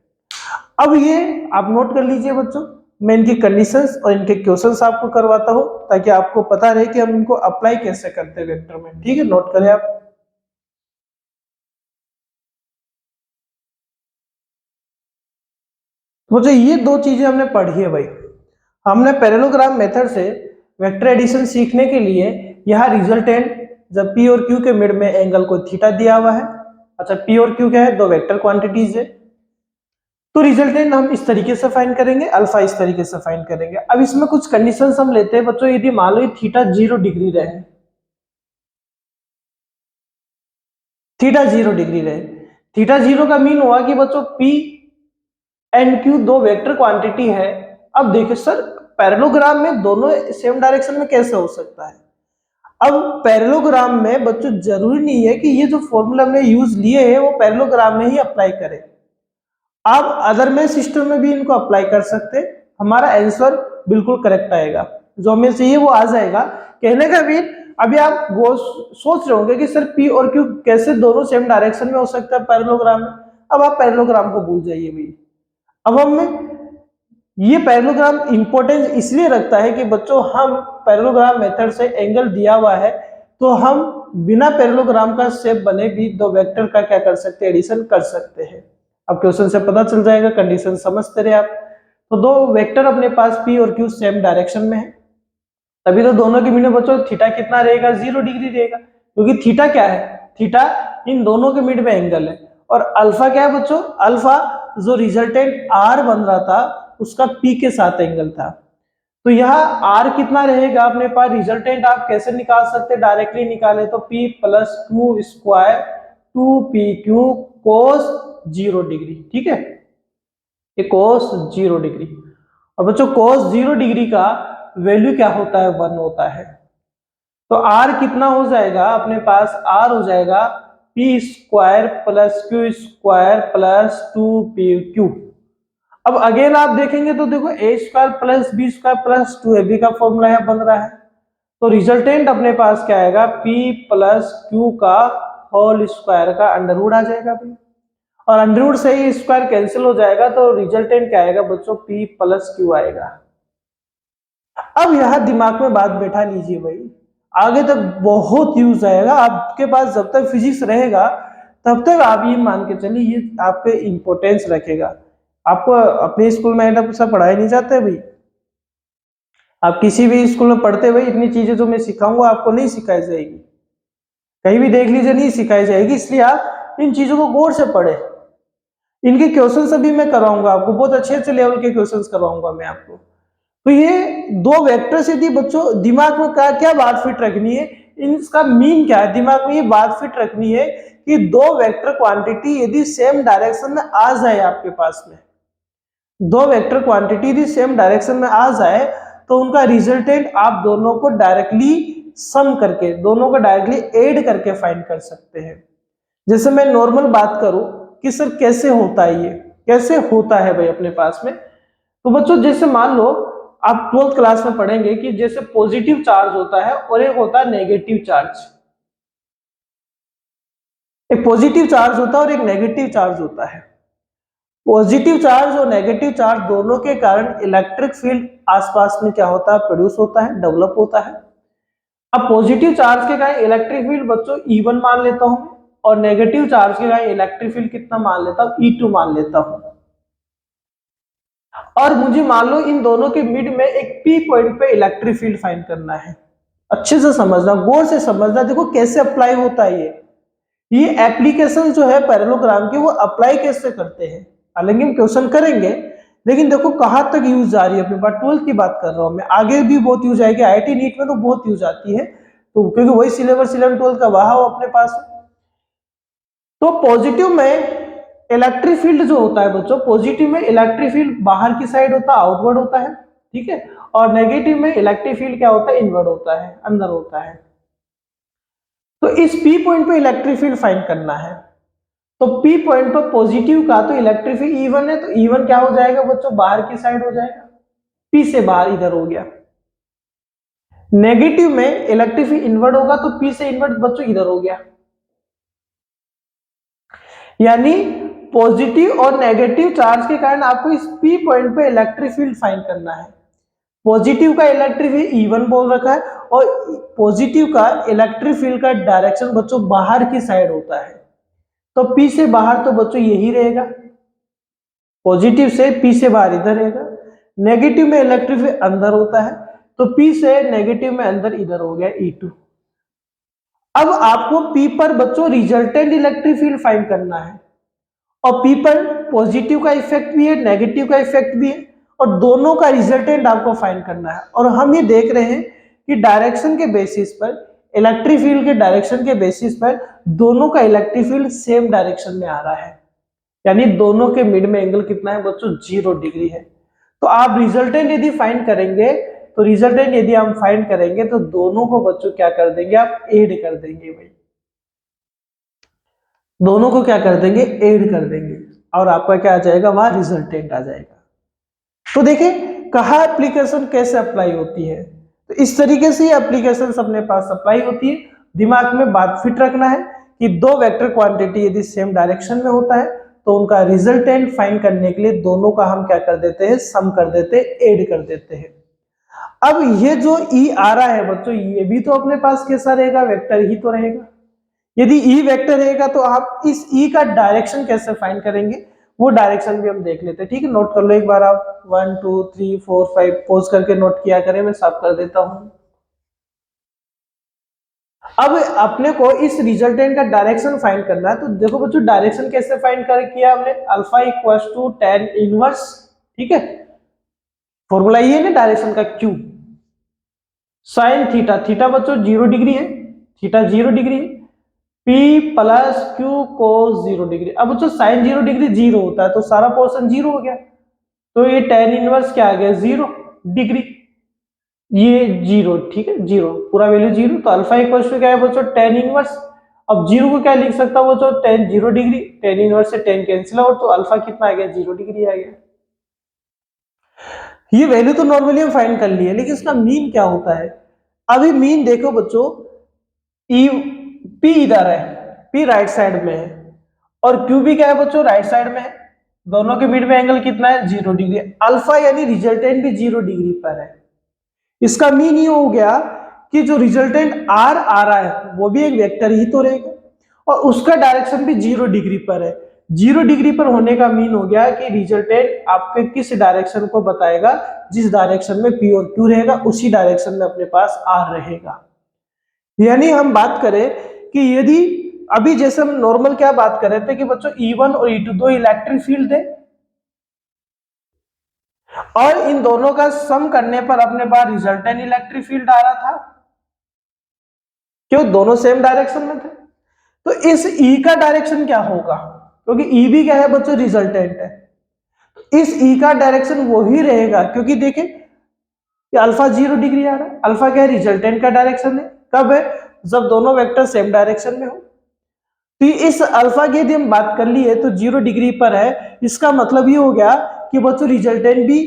अब ये आप नोट कर लीजिए बच्चों, मैं इनकी कंडीशंस और इनके क्वेश्चंस आपको करवाता हूं ताकि आपको पता रहे कि हम इनको अप्लाई कैसे करते हैं वेक्टर में, ठीक है, नोट करें आप। मुझे ये दो चीजें हमने पढ़ी है भाई, हमने पैरेललोग्राम मेथड से वेक्टर एडिशन सीखने के लिए यहाँ रिजल्टेंट, जब पी और क्यू के मिड में एंगल को थीटा दिया हुआ है, अच्छा पी और क्यू क्या है, दो वेक्टर क्वांटिटीज है, तो रिजल्टेंट हम इस तरीके से फाइंड करेंगे, अल्फा इस तरीके से फाइंड करेंगे। अब इसमें कुछ कंडीशंस हम लेते हैं बच्चों, यदि मान लो थीटा 0 डिग्री रहे, थीटा 0 डिग्री रहे, थीटा 0 का मीन हुआ कि बच्चों पी एंड क्यू दो वेक्टर क्वांटिटी है। अब देखिए सर पैरेललोग्राम में दोनों सेम डायरेक्शन में कैसे हो सकता है। अब पैरेललोग्राम में बच्चों जरूरी नहीं है कि ये जो फॉर्मूला हमने यूज लिए हैं वो पैरेललोग्राम में ही अप्लाई करें, आप अदर में सिस्टम में भी इनको अप्लाई कर सकते, हमारा आंसर बिल्कुल करेक्ट आएगा, जो हमें चाहिए वो आ जाएगा। कहने का भी अभी आप वो सोच रहे होंगे कि सर पी और क्यू कैसे दोनों सेम डायरेक्शन में हो सकता है पैरेललोग्राम में। अब आप पैरेललोग्राम को भूल जाइए भाई। अब हम ये पैरेललोग्राम इंपॉर्टेंस इसलिए रखता है कि बच्चों हम पैरेललोग्राम मेथड से एंगल दिया हुआ है तो हम बिना पैरेललोग्राम का शेप बने भी दो वेक्टर का क्या कर सकते हैं, एडिशन कर सकते हैं। अब क्वेश्चन से पता चल जाएगा, कंडीशन समझते रहे आप। तो दो वेक्टर अपने पास पी और क्यू सेम डायरेक्शन में है, तभी तो दोनों के मिड में बच्चों थीटा कितना रहेगा, 0 डिग्री रहेगा, क्योंकि थीटा क्या है, थीटा इन दोनों के मिड में एंगल है। और अल्फा क्या है बच्चों, अल्फा जो रिजल्टेंट आर बन रहा था उसका पी के साथ एंगल था। तो यहाँ आर कितना रहेगा अपने पास, रिजल्टेंट आप कैसे निकाल सकते हैं, डायरेक्टली निकाले तो P plus Q square 2pq कोस 0 डिग्री, ठीक है, ये कोस 0 डिग्री। और बच्चों कोस 0 डिग्री का वैल्यू क्या होता है, 1 होता है। तो आर कितना हो जाएगा अपने पास, आर हो जाएगा P square plus Q square plus 2pq। अब अगेन आप देखेंगे तो देखो A square plus B square plus 2ab का फॉर्मूला यहाँ बन रहा है, तो रिजल्टेंट अपने पास क्या आएगा, p प्लस क्यू का होल स्क्वायर का अंडरवुड आ जाएगा भाई, और अंडरवुड से ही स्क्वायर कैंसिल हो जाएगा, तो रिजल्टेंट क्या आएगा बच्चों, p प्लस क्यू आएगा। अब यह दिमाग में बात बैठा लीजिए भाई, आगे तक बहुत यूज आएगा आपके पास, जब तक फिजिक्स रहेगा तब तक आप ये मान के चलिए ये आप पे इंपॉर्टेंस रखेगा। आपको अपने स्कूल में ऐसा सब पढ़ाया नहीं जाता है भाई, आप किसी भी स्कूल में पढ़ते भाई इतनी चीजें जो मैं सिखाऊंगा आपको नहीं सिखाई जाएगी, कहीं भी देख लीजिए नहीं सिखाई जाएगी, इसलिए आप इन चीजों को गौर से पढ़े। इनके क्वेश्चंस अभी मैं कराऊंगा आपको, बहुत अच्छे अच्छे लेवल के क्वेश्चंस करवाऊंगा मैं आपको। तो ये दो वेक्टर से थी बच्चों, दिमाग में क्या क्या बात फिट रखनी है, इसका मीन क्या है, दिमाग में ये बात फिट रखनी है कि दो वेक्टर क्वांटिटी यदि सेम डायरेक्शन में आ जाए आपके पास में, दो वेक्टर क्वांटिटी यदि सेम डायरेक्शन में आ जाए तो उनका रिजल्टेंट आप दोनों को डायरेक्टली सम करके, दोनों को डायरेक्टली ऐड करके फाइंड कर सकते हैं। जैसे मैं नॉर्मल बात करूं कि सर कैसे होता है, ये कैसे होता है भाई अपने पास में, तो बच्चों जैसे मान लो आप 12th क्लास में पढ़ेंगे कि जैसे पॉजिटिव चार्ज होता है और एक होता है नेगेटिव चार्ज, एक पॉजिटिव चार्ज होता है और एक नेगेटिव चार्ज होता है। पॉजिटिव चार्ज और नेगेटिव चार्ज दोनों के कारण इलेक्ट्रिक फील्ड आसपास में क्या होता है, प्रोड्यूस होता है, डेवलप होता है। अब पॉजिटिव चार्ज के कारण इलेक्ट्रिक फील्ड बच्चों E1 मान लेता हूं, और नेगेटिव चार्ज के कारण इलेक्ट्रिक फील्ड कितना मान लेता हूं, E2 मान लेता हूं। और मुझे मान लो इन दोनों के मिड में एक P पॉइंट पे इलेक्ट्रिक फील्ड फाइंड करना है। अच्छे से समझना, गौर से समझना, देखो कैसे अप्लाई होता है ये एप्लीकेशन जो है पैरेललोग्राम की वो अप्लाई कैसे करते हैं, हालांकि हम क्वेश्चन करेंगे, लेकिन देखो कहां तक यूज जा रही है अपने पास, 12th की बात कर रहा हूं मैं, आगे भी बहुत यूज आएगी, IIT नीट में तो बहुत यूज आती है, तो क्योंकि वही सिलेबस 11 12 का वहा हो अपने पास। तो पॉजिटिव में इलेक्ट्रिक फील्ड जो होता है बच्चों, पॉजिटिव में इलेक्ट्रिक फील्ड बाहर की साइड होता है, आउटवर्ड होता है, ठीक है, और नेगेटिव में इलेक्ट्रिक फील्ड क्या होता है, इनवर्ड होता है, अंदर होता है। तो इस P पॉइंट पे इलेक्ट्रिक फील्ड फाइंड करना है, तो P पॉइंट पर पॉजिटिव का तो इलेक्ट्रिक फील्ड E1 है, तो E1 क्या हो जाएगा बच्चों, बाहर की साइड हो जाएगा, P से बाहर इधर हो गया। नेगेटिव में इलेक्ट्रिक फील्ड इनवर्ड होगा, तो P से इनवर्ड बच्चों इधर हो गया। यानी पॉजिटिव और नेगेटिव चार्ज के कारण आपको इस P पॉइंट पे इलेक्ट्रिक फील्ड फाइंड करना है। पॉजिटिव का इलेक्ट्रिक फील्ड E1 बोल रखा है, और पॉजिटिव का इलेक्ट्रिक फील्ड का डायरेक्शन बच्चों बाहर की साइड होता है, तो P से बाहर तो बच्चों यही रहेगा, पॉजिटिव से P से बाहर इधर रहेगा। नेगेटिव में इलेक्ट्रिक फील्ड अंदर होता है, तो P से नेगेटिव में अंदर इधर हो गया E2। अब आपको P पर बच्चों रिजल्टेंट इलेक्ट्रिक फील्ड फाइंड करना है, और P पर पॉजिटिव का इफेक्ट भी है, नेगेटिव का इफेक्ट भी है, और दोनों का रिजल्टेंट आपको फाइंड करना है। और हम ये देख रहे हैं कि डायरेक्शन के बेसिस पर, इलेक्ट्रिक फील्ड के डायरेक्शन के बेसिस पर दोनों का इलेक्ट्रिक फील्ड सेम डायरेक्शन में आ रहा है, यानी दोनों के मिड में एंगल कितना है बच्चों, 0 डिग्री है। तो आप रिजल्टेंट यदि फाइंड करेंगे, तो रिजल्टेंट यदि हम फाइंड करेंगे तो दोनों को बच्चों क्या कर देंगे, आप ऐड कर देंगे भाई, दोनों को क्या कर देंगे, ऐड कर देंगे, और आपका क्या आ जाएगा, वहां रिजल्टेंट आ जाएगा। तो देखिए कहा एप्लीकेशन कैसे अप्लाई होती है, तो इस तरीके से एप्लीकेशन अपने पास अप्लाई होती है। दिमाग में बात फिट रखना है कि दो वेक्टर क्वांटिटी यदि सेम डायरेक्शन में होता है तो उनका रिजल्टेंट फाइंड करने के लिए दोनों का हम क्या कर देते हैं, सम कर देते हैं, ऐड कर देते हैं। अब ये जो ई आ रहा है बच्चों, ये भी तो अपने पास कैसा रहेगा, वेक्टर ही तो रहेगा। यदि ई वेक्टर रहेगा तो आप इस ई का डायरेक्शन कैसे फाइंड करेंगे, वो डायरेक्शन भी हम देख लेते हैं, ठीक है। नोट कर लो एक बार आप, 1 2 3 4 5 पोज करके नोट किया करें, मैं साफ कर देता हूं। अब अपने को इस रिजल्टेंट का डायरेक्शन फाइंड करना है, तो देखो बच्चों डायरेक्शन कैसे फाइंड कर किया हमने, alpha equals to tan inverse, ठीक है, फॉर्मूला ये है ना डायरेक्शन का, क्यू साइन थीटा, थीटा बच्चों 0 डिग्री है, थीटा 0 डिग्री है, P प्लस क्यू कोस 0 डिग्री। अब बच्चों साइन 0 डिग्री 0 होता है, तो सारा पोर्शन 0 हो गया, तो ये tan इनवर्स क्या आ गया, 0 डिग्री, ये 0, ठीक है, 0 पूरा वैल्यू 0, तो अल्फा इक्वल टू क्या है बच्चों, tan इनवर्स, अब जीरो को क्या लिख सकता हूँ बच्चों, टेन 0 डिग्री, टेन इनवर्स से टेन कैंसिल आउट, तो अल्फा कितना आ गया, 0 डिग्री आ गया। ये वैल्यू तो नॉर्मली हम फाइंड कर लिए, लेकिन इसका मीन क्या होता है। अभी मीन देखो बच्चों, ई पी इधर है, पी राइट साइड में है, और क्यू भी क्या है बच्चों, राइट साइड में है। दोनों के बीच में एंगल कितना है, 0 डिग्री। अल्फा यानी रिजल्टेंट भी 0 डिग्री पर है। इसका मीन ये हो गया कि जो रिजल्टेंट आर आ रहा है वो भी एक वेक्टर ही तो रहेगा, और उसका डायरेक्शन भी 0 डिग्री पर है। 0 डिग्री पर होने का मीन हो गया कि रिजल्टेंट आपके किस डायरेक्शन को बताएगा, जिस डायरेक्शन में पी और क्यू रहेगा उसी डायरेक्शन में अपने पास आर रहेगा। यानी हम बात करें कि यदि अभी जैसे हम नॉर्मल क्या बात कर रहे थे कि बच्चों E1 और E2 दो इलेक्ट्रिक फील्ड है, और इन दोनों का सम करने पर अपने पास रिजल्टेंट इलेक्ट्रिक फील्ड आ रहा था, क्यों, दोनों सेम डायरेक्शन में थे। तो इस E का डायरेक्शन क्या होगा, क्योंकि E भी क्या है बच्चों, रिजल्टेंट है। इस E का डायरेक्शन वही रहेगा, क्योंकि देखें कि अल्फा 0 डिग्री आ रहा है, अल्फा क्या है, रिजल्टेंट का डायरेक्शन है। कब है, जब दोनों वेक्टर सेम डायरेक्शन में हो। तो इस अल्फा की यदि हम बात कर लिए तो 0 डिग्री पर है, इसका मतलब ये हो गया कि बच्चों रिजल्टेंट भी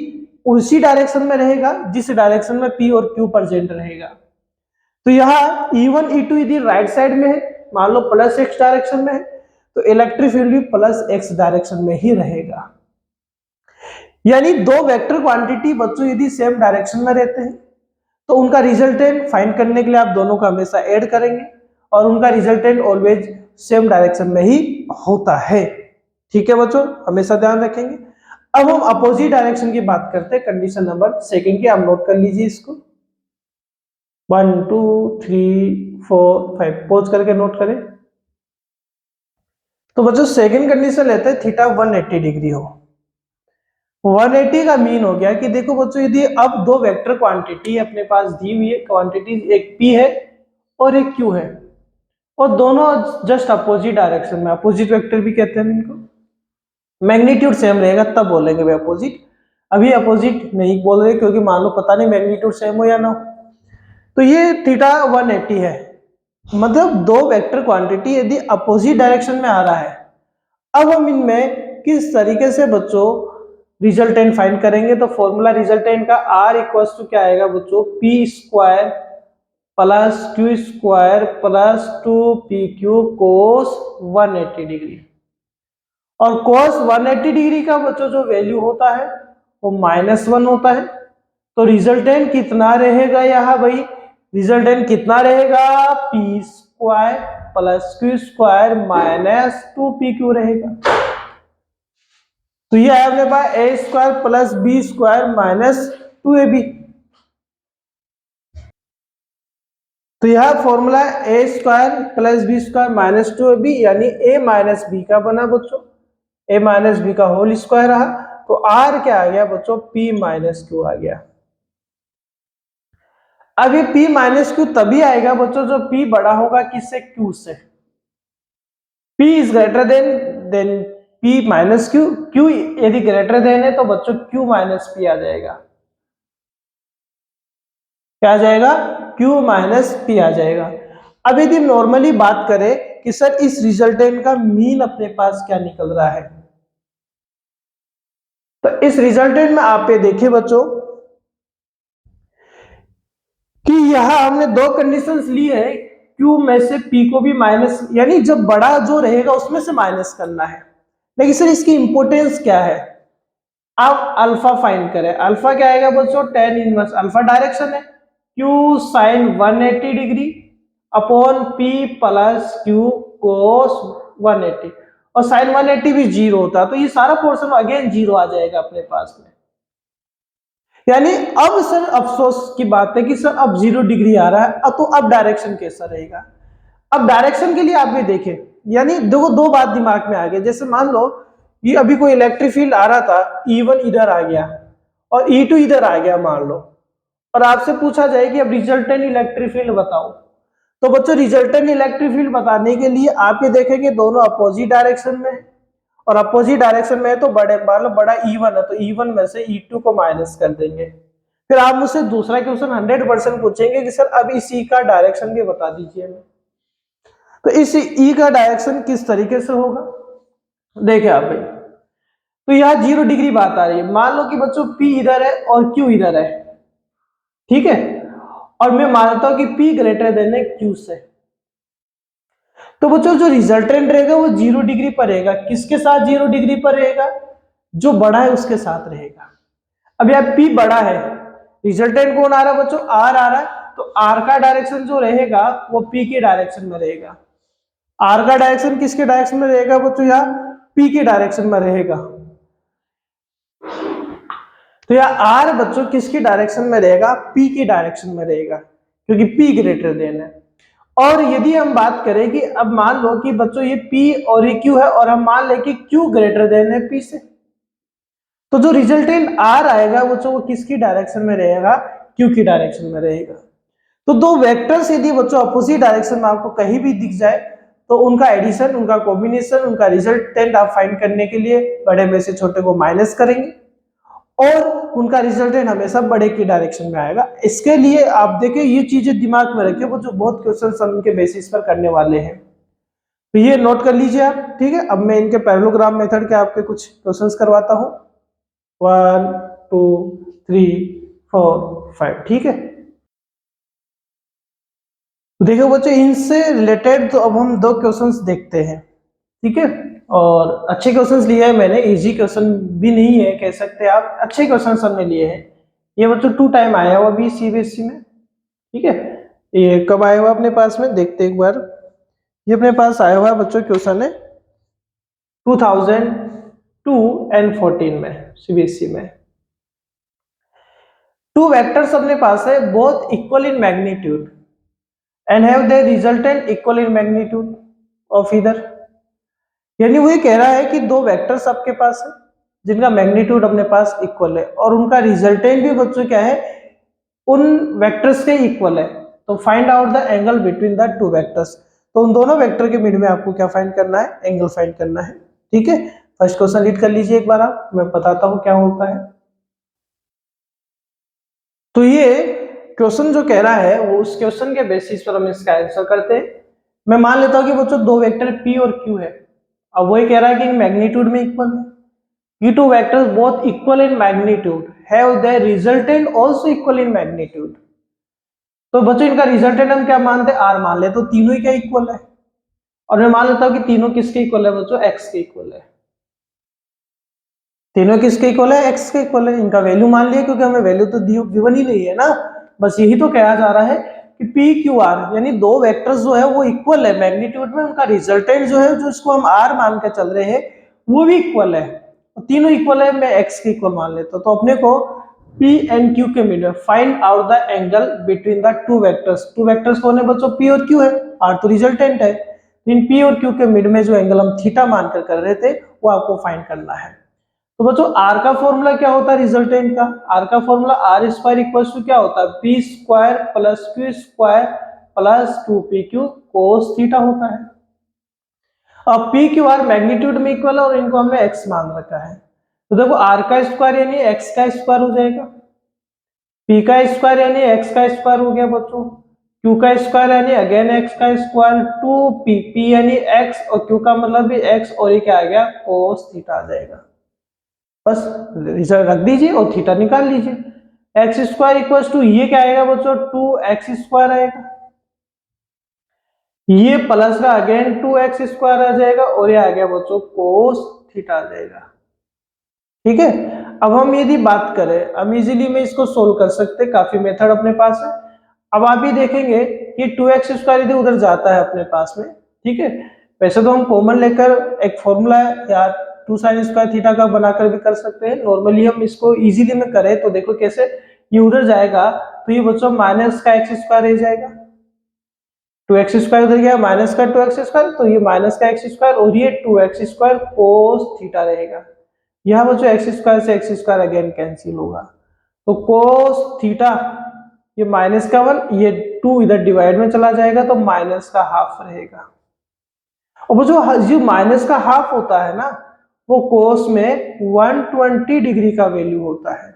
उसी डायरेक्शन में रहेगा जिस डायरेक्शन में पी और क्यू प्रेजेंट रहेगा। तो यहाँ E1 E2 यदि राइट साइड में है, मान लो प्लस एक्स डायरेक्शन में है, तो इलेक्ट्रिक फील्ड भी प्लस एक्स डायरेक्शन में ही रहेगा। यानी दो वेक्टर क्वांटिटी बच्चों यदि सेम डायरेक्शन में रहते हैं तो उनका रिजल्टेंट फाइंड करने के लिए आप दोनों को हमेशा ऐड करेंगे, और उनका रिजल्टेंट ऑलवेज सेम डायरेक्शन में ही होता है। ठीक है बच्चों, हमेशा ध्यान रखेंगे। अब हम अपोजिट डायरेक्शन की बात करते हैं, कंडीशन नंबर सेकंड की, आप नोट कर लीजिए इसको। 1 2 3 4 5 पोज करके नोट करें। तो बच्चों सेकंड कंडीशन लेते हैं थीटा 180 डिग्री हो। 180 का मीन हो गया कि देखो बच्चों, यदि अब दो वेक्टर क्वांटिटी अपने पास दी हुई है, क्वांटिटी एक P है और एक Q है, और दोनों जस्ट अपोजिट डायरेक्शन में, अपोजिट वेक्टर भी कहते हैं इनको, मैग्नीट्यूड सेम रहेगा तब बोलेंगे भाई अपोजिट। अभी अपोजिट नहीं बोल रहे क्योंकि मान लो पता नहीं मैग्नीट्यूड सेम हो या ना हो। तो ये थीटा 180 है, मतलब दो वेक्टर क्वांटिटी यदि अपोजिट डायरेक्शन में आ रहा है। अब हम इनमें किस तरीके से बच्चों रिजल्टेंट फाइंड करेंगे, तो फॉर्मूला रिजल्टेंट का R इक्वल्स टू क्या आएगा बच्चों, P square plus Q square plus 2PQ कोस 180 डिग्री। और cos 180 डिग्री का बच्चों जो वैल्यू होता है वो -1 होता है। तो रिजल्टेंट कितना रहेगा यहाँ भाई, रिजल्टेंट कितना रहेगा, P square plus Q square minus 2PQ रहेगा। तो ये है अपने पास A square plus B square minus 2AB। तो यह formula A square plus B square minus 2AB यानी ए माइनस बी का बना बच्चों, ए माइनस बी का होल स्क्वायर रहा। तो आर क्या आ गया बच्चों, पी माइनस क्यू आ गया। अब ये पी माइनस क्यू तभी आएगा बच्चों जो पी बड़ा होगा किससे, क्यू से। P is greater than P minus Q, Q यदि ग्रेटर देन है तो बच्चों Q माइनस P आ जाएगा। क्या आ जाएगा, Q माइनस P आ जाएगा। अब यदि नॉर्मली बात करें कि सर इस रिजल्टेंट का मीन अपने पास क्या निकल रहा है, तो इस रिजल्टेंट में आप ये देखिए बच्चों कि यहां हमने दो कंडीशंस ली है, Q में से P को भी माइनस, यानी जब बड़ा जो रहेगा उसमें से माइनस करना है। लेकिन सर इसकी इंपोर्टेंस क्या है, आप अल्फा फाइंड करें। अल्फा क्या आएगा बच्चों, tan इनवर्स, अल्फा डायरेक्शन है, Q sin 180 degree upon P plus Q cos 180, और sin 180 भी 0 होता है, तो ये सारा पोर्शन अगेन 0 आ जाएगा अपने पास में। यानी अब सर अफसोस की बात है कि सर अब 0 डिग्री आ रहा है, तो अब डायरेक्शन कैसा रहेगा। अब डायरेक्शन के लिए आप भी देखें, यानी दो बात दिमाग में आ गई। जैसे मान लो ये अभी कोई इलेक्ट्रिक फील्ड आ रहा था, E1 इधर आ गया और E2 इधर आ गया मान लो, और आपसे पूछा जाए कि अब रिजल्टेंट इलेक्ट्रिक फील्ड बताओ, तो बच्चों रिजल्टेंट इलेक्ट्रिक फील्ड बताने के लिए आप ये देखेंगे दोनों अपोजिट डायरेक्शन में है, और अपोजिट डायरेक्शन में है तो बड़े, मान लो बड़ा E1 है तो E1 में से E2 को माइनस कर देंगे। फिर आप मुझसे दूसरा क्वेश्चन 100% पूछेंगे कि सर अब इसी का डायरेक्शन भी बता दीजिए। तो इस ई का डायरेक्शन किस तरीके से होगा, देखिए आप भाई, तो यहाँ 0 डिग्री बात आ रही है। मान लो कि बच्चों P इधर है और Q इधर है, ठीक है, और मैं मानता हूं कि P ग्रेटर देन है Q से, तो बच्चों जो रिजल्टेंट रहेगा वो 0 डिग्री पर रहेगा। किसके साथ 0 डिग्री पर रहेगा, जो बड़ा है उसके साथ रहेगा। अब यहाँ P बड़ा है, रिजल्टेंट कौन आ रहा है बच्चों, R आ रहा है, तो R का डायरेक्शन जो रहेगा वो P के डायरेक्शन में रहेगा। R का डायरेक्शन किसके डायरेक्शन में रहेगा बच्चों, यहाँ P के डायरेक्शन में रहेगा। तो यहाँ R बच्चों किसकी डायरेक्शन में रहेगा, P की डायरेक्शन में रहेगा, क्योंकि P ग्रेटर देन है। और यदि हम बात करें कि अब मान लो कि बच्चों ये P और ये Q है, और हम मान लें कि Q ग्रेटर देन है P से, तो जो रिजल्टेंट R आएगा बच्चों वो किसकी डायरेक्शन में रहेगा, Q की डायरेक्शन में रहेगा। तो दो वेक्टर्स यदि बच्चों अपोजिट डायरेक्शन में आपको कहीं भी दिख जाए, तो उनका एडिशन, उनका कॉम्बिनेशन, उनका रिजल्टेंट आप फाइंड करने के लिए बड़े में से छोटे को माइनस करेंगे, और उनका रिजल्टेंट हमेशा बड़े की डायरेक्शन में आएगा। इसके लिए आप देखिए ये चीजें दिमाग में रखिए, वो जो बहुत क्वेश्चन हम इनके बेसिस पर करने वाले हैं, तो ये नोट कर लीजिए आप, ठीक है। अब मैं इनके पैरेललोग्राम मेथड के आपके कुछ क्वेश्चंस करवाता हूं, 1 2 3 4 5, ठीक है। देखो बच्चों इनसे रिलेटेड तो अब हम दो क्वेश्चंस देखते हैं, ठीक है। और अच्छे क्वेश्चंस लिए हैं मैंने, इजी क्वेश्चन भी नहीं है कह सकते आप, अच्छे क्वेश्चंस हमने लिए हैं। ये बच्चों 2 टाइम आया हुआ अभी सीबीएसई में, ठीक है। ये कब आया हुआ अपने पास में, देखते एक बार। ये अपने पास आया हुआ बच्चों क्वेश्चन है 2002 एंड 14 में सीबीएसई में। टू वेक्टर्स अपने पास है, both equal in magnitude and have their resultant equal in magnitude of either. यानी वो ये कह रहा है कि दो वेक्टर्स आपके पास है जिनका मैग्नीट्यूड अपने पास इक्वल है, और उनका रिजल्टेंट भी बच्चों क्या है, उन वेक्टर्स के इक्वल है। तो find out the angle between the two vectors. तो उन दोनों वेक्टर के मिड में आपको क्या फाइंड करना है, एंगल फाइंड करना है, ठीक है। फर्स्ट क्वेश्चन रीड कर लीजिए एक बार आप, मैं बताता हूं क्या होता है। तो ये क्वेश्चन जो कह रहा है वो उस क्वेश्चन के बेसिस पर हम इसका आंसर करते हैं। मैं मान लेता हूं कि बच्चों दो वेक्टर P और Q है। अब वो ये कह रहा है कि मैग्नीट्यूड में इक्वल है। ये two vectors both equal in magnitude have their resultant also equal in magnitude. तो बच्चों इनका रिजल्टेंट हम क्या मानते हैं, R मान ले, तो तीनों ही क्या इक्वल है। और मैं मान लेता हूं कि तीनों किसके इक्वल है बच्चों, x के इक्वल है। तीनों किसके इक्वल है, x के इक्वल है। इनका वैल्यू मान लिया, क्योंकि हमें वैल्यू तो गिवन ही नहीं है ना, बस यही तो कहा जा रहा है कि P Q R यानी दो वेक्टर्स जो है वो इक्वल है मैग्नीट्यूड में, उनका रिजल्टेंट जो है, जो इसको हम R मान के चल रहे हैं, वो भी इक्वल है। तीनों इक्वल है, मैं x के इक्वल मान लेता हूं। तो अपने को P एंड Q के मिड में find out the angle between the two vectors. Two vectors कौन है बच्चों, P और Q है, R तो रिजल्टेंट है। इन P और Q के मिड में जो एंगल हम थीटा मानकर कर रहे थे वो आपको फाइंड करना है। तो बच्चों R का फॉर्मूला क्या होता है रिजल्टेंट का, R का formula R square equals to क्या होता है, P square plus Q square plus 2PQ cos theta होता है। अब P Q R मैग्नीट्यूड में इक्वल है और इनको हमने x मान रखा है, तो देखो R का स्क्वायर यानी x का स्क्वायर हो जाएगा, P का स्क्वायर यानी x का स्क्वायर हो गया बच्चों, Q का स्क्वायर यानी अगेन x का स्क्वायर, 2P, P यानी x और Q का मतलब भी x, और ये क्या आ गया, कोस थीटा आ जाएगा। बस रिजल्ट रख दीजिए और थीटा निकाल लीजिए। एक्स स्क्वायर इक्वल टू ये क्या आएगा बच्चों, 2x स्क्वायर आएगा, ये प्लस का अगेन 2x स्क्वायर आ जाएगा, और ये आ गया बच्चों कोस थीटा आ जाएगा, ठीक है। अब हम यदि बात करें, हम इजीली में इसको सोल्व कर सकते हैं, काफी मेथड अपने पास है। अब आप भी देखेंगे कि 2x स्क्वायर यदि उधर जाता है अपने पास में, ठीक है, वैसे तो हम कॉमन लेकर एक फॉर्मूला या 2 sin स्क्वायर थीटा का बनाकर भी कर सकते हैं। नॉर्मली हम इसको इजीली में करें तो देखो कैसे, ये उधर जाएगा तो ये बच्चों माइनस का x स्क्वायर रह जाएगा, 2x स्क्वायर उधर गया माइनस का 2x स्क्वायर, तो ये माइनस का x स्क्वायर और ये 2x स्क्वायर कोस थीटा रहेगा। यह बच्चों x स्क्वायर से x स्क्वायर अगेन कैंसिल होगा, तो कोस थीटा ये माइनस का 1, ये 2 इधर डिवाइड में चला जाएगा तो माइनस का हाफ रहेगा। और वो जो माइनस का हाफ होता है ना, वो कोस में 120 डिग्री का वैल्यू होता है।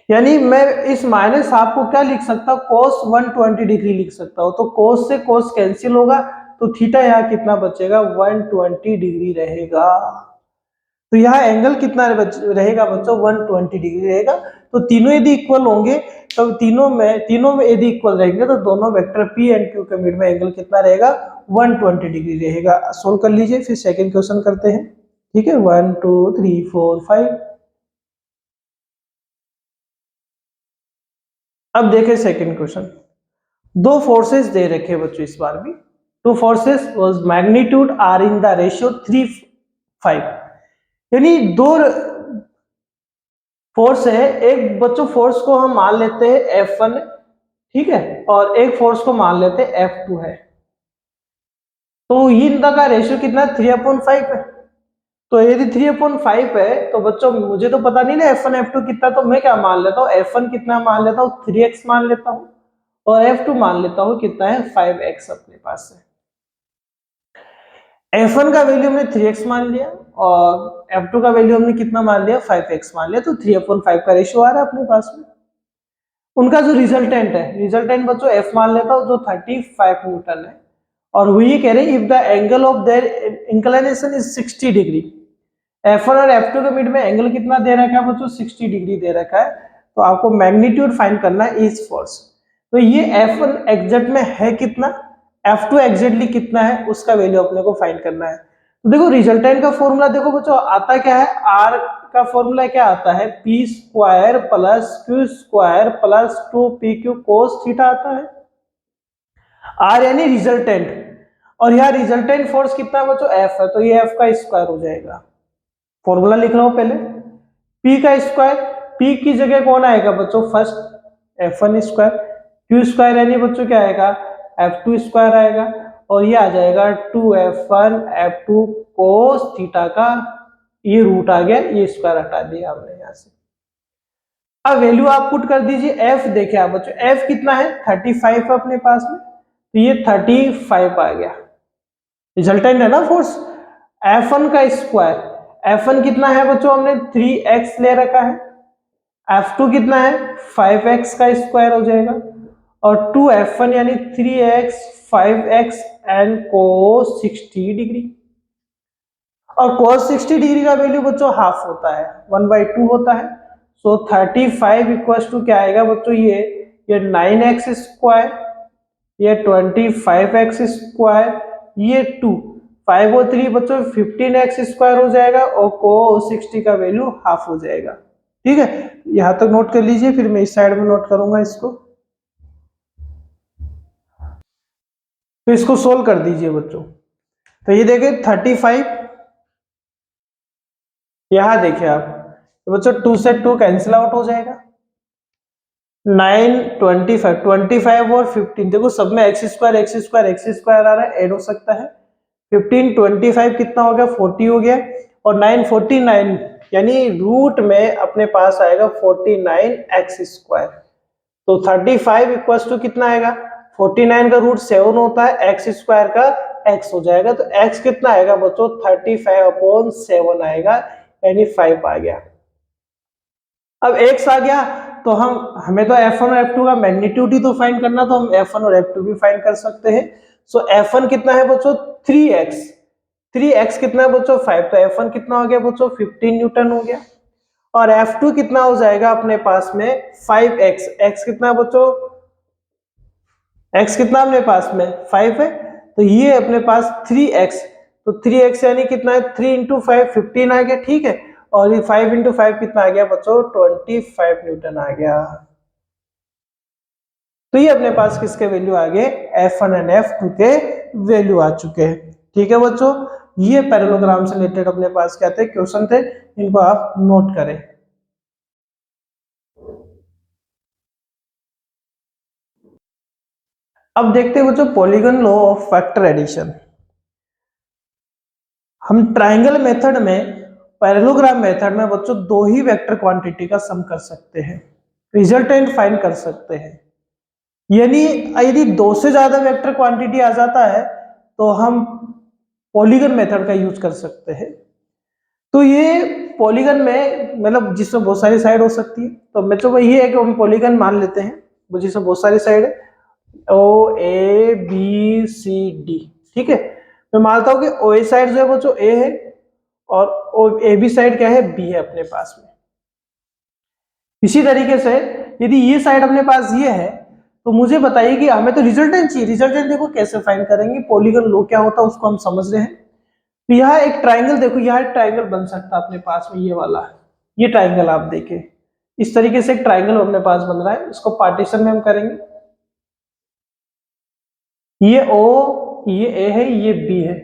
यानी मैं इस माइनस हाफ को क्या लिख सकता हूं, कोस 120 डिग्री लिख सकता हूं। तो कोस से कोस कैंसिल होगा, तो थीटा यहाँ कितना बचेगा, 120 डिग्री रहेगा। तो यहाँ एंगल कितना रहेगा बच्चों, 120 डिग्री रहेगा। तो तीनों यदि इक्वल होंगे तो तीनों में यदि इक्वल रहेंगे तो दोनों वेक्टर P एंड Q के मिड में एंगल कितना रहेगा, 120 डिग्री रहेगा। सोल्व कर लीजिए, फिर सेकंड क्वेश्चन करते हैं। ठीक है, 1 2 3 4 5। अब देखें सेकंड क्वेश्चन। दो फोर्सेस दे रखे बच्चों इस बार भी। Two forces was magnitude are in the ratio 3:5, यानी दो फोर्स है। एक बच्चों फोर्स को हम मान लेते हैं F1, ठीक है, और एक फोर्स को मान लेते हैं F2 है। तो इनका का रेशियो कितना, 3/5 है। तो यदि 3/5 है तो बच्चों मुझे तो पता नहीं ना F1 F2 कितना, तो मैं क्या मान लेता हूँ, F1 कितना मान लेता हूँ, 3x मान लेता हूँ, और F2 मान लेता हूँ कितना है, 5x अपने पास है। F1 का वैल्यू हमने 3x मान लिया और F2 का वैल्यू हमने कितना मान लिया, 5x मान लिया। तो 3/5 का रेशियो आ रहा है अपने पास में। उनका जो रिजल्टेंट है, रिजल्टेंट बच्चों F मान लेता हूँ जो 35 न्यूटन है, और वो ये कह रहे हैं if the angle of their inclination is 60 degree. F1 और F2 के मिड में एंगल कितना दे रखा है बच्चों, 60 डिग्री दे रखा है। तो आपको मैग्नीट्यूड फाइंड करना है इस फोर्स। तो ये F1 एग्जैक्ट में है कितना, F2 एग्जैक्टली कितना है, उसका वैल्यू अपने को फाइंड करना है। तो देखो रिजल्टेंट का फॉर्मूला देखो बच्चों आता क्या है, R का फॉर्मूला क्या आता है, p square plus q square plus 2pq cos theta आता है। R यानी रिजल्टेंट, और यहाँ रिजल्टेंट फोर्स कितना है बच्चों, F है, तो ये F का स्क्वायर हो जाएगा। फॉर्मूला लिख रहा हूं पहले, P का स्क्वायर, P की जगह कौन आएगा बच्चों, first F1 square, Q square यानी बच्चों क्या आएगा, F2 स्क्वायर आएगा, और ये आ जाएगा 2F1 F2 cos थीटा का, ये रूट आ गया, ये स्क्वायर हटा दिया हमने यहाँ से। अब वैल्यू आप पुट कर दीजिए। F देखे आप बच्चों, F कितना है, 35 है अपने पास में, तो ये 35 आ गया। रिजल्टेंट है ना फोर्स, F1 का स्क्वायर, F1 कितना है बच्चों, हमने 3x ले रखा है, F2 कितना है, 5x का स्क्वायर हो जाएगा, और 2F1 यानी 3x 5x and cos 60 degree. और cos 60 डिग्री का वैल्यू बच्चों हाफ होता है, 1/2 होता है। सो 35 इक्वल्स टू क्या आएगा बच्चों, ये 9x स्क्वायर, ये 25x स्क्वायर, ये 2 5 और 3 बच्चों 15x स्क्वायर हो जाएगा, और cos 60 का वैल्यू हाफ हो जाएगा। ठीक है, यहां तक नोट कर लीजिए, फिर मैं इस साइड में नोट करूंगा इसको। तो इसको सोल्व कर दीजिए बच्चों। तो ये देखिए 35, यहां देखिए आप, तो बच्चों 2 से 2 कैंसिल आउट हो जाएगा, 9 25 और 15, देखो सब में x स्क्वायर आ रहा है, ऐड हो सकता है। 15 25 कितना हो गया, 40 हो गया, और 9 49, यानी रूट में अपने पास आएगा 49x स्क्वायर। तो 35 इक्वल्स टू कितना आएगा, 49 का रूट 7 होता है, x स्क्वायर का x हो जाएगा, तो x कितना आएगा बच्चों, 35/7 आएगा, यानी 5 आ गया। अब x आ गया, तो हमें तो F1 और F2 का मैग्नीट्यूड ही तो फाइंड करना, तो हम F1 और F2 भी फाइंड कर सकते हैं। सो F1 कितना है बच्चों, 3x कितना है बच्चों, 5, तो F1 कितना हो गया बच्चों, 15 न्यूटन हो गया, और F2 कितना हो जाएगा अपने पास में 5x, x कितना है बच्चों, x कितना अपने पास में 5 है, तो ये अपने पास 3x, तो 3x यानी कितना है, 3 × 5 15 आ गया, ठीक है, और ये 5 × 5 कितना आ गया बच्चों, 25 न्यूटन आ गया। तो ये अपने पास किसके वैल्यू आ गए, F1 एंड F2 के वैल्यू आ चुके हैं। ठीक है बच्चों, ये पैरेललोग्राम से रिलेटेड अपने पास क्या थे, क्वेश्चन थे, इनको आप नोट करें। अब देखते हैं बच्चों polygon law of factor addition. हम ट्राइंगल मेथड में, पैरेललोग्राम मेथड में बच्चों दो ही वेक्टर क्वांटिटी का सम कर सकते हैं, रिजल्टेंट फाइंड कर सकते हैं। यानी यदि दो से ज्यादा वेक्टर क्वांटिटी आ जाता है तो हम पॉलीगन मेथड का यूज कर सकते हैं। तो ये पॉलीगन में मतलब जिसमें बहुत सारी साइड हो सकती है, तो मतलब ये है कि हम पॉलीगन मान लेते हैं जिसमें बहुत सारी साइड है, O A B C D, ठीक है। मैं मानता हूं कि ओ ए साइड जो है वो जो ए है और ए बी साइड क्या है, बी है अपने पास में। इसी तरीके से यदि ये साइड अपने पास ये है तो मुझे बताइए कि हमें तो रिजल्टेंट चाहिए। रिजल्टेंट देखो कैसे फाइंड करेंगे, पॉलीगन लो क्या होता है उसको हम समझ रहे हैं। तो यहाँ एक ट्राइंगल देखो, यहाँ एक ट्राइंगल बन सकता है अपने पास में, ये वाला, ये ट्राइंगल आप देखें, इस तरीके से एक ट्राइंगल अपने पास बन रहा है। इसको पार्टीशन में हम करेंगे, ये ओ, ये ए है, ये बी है,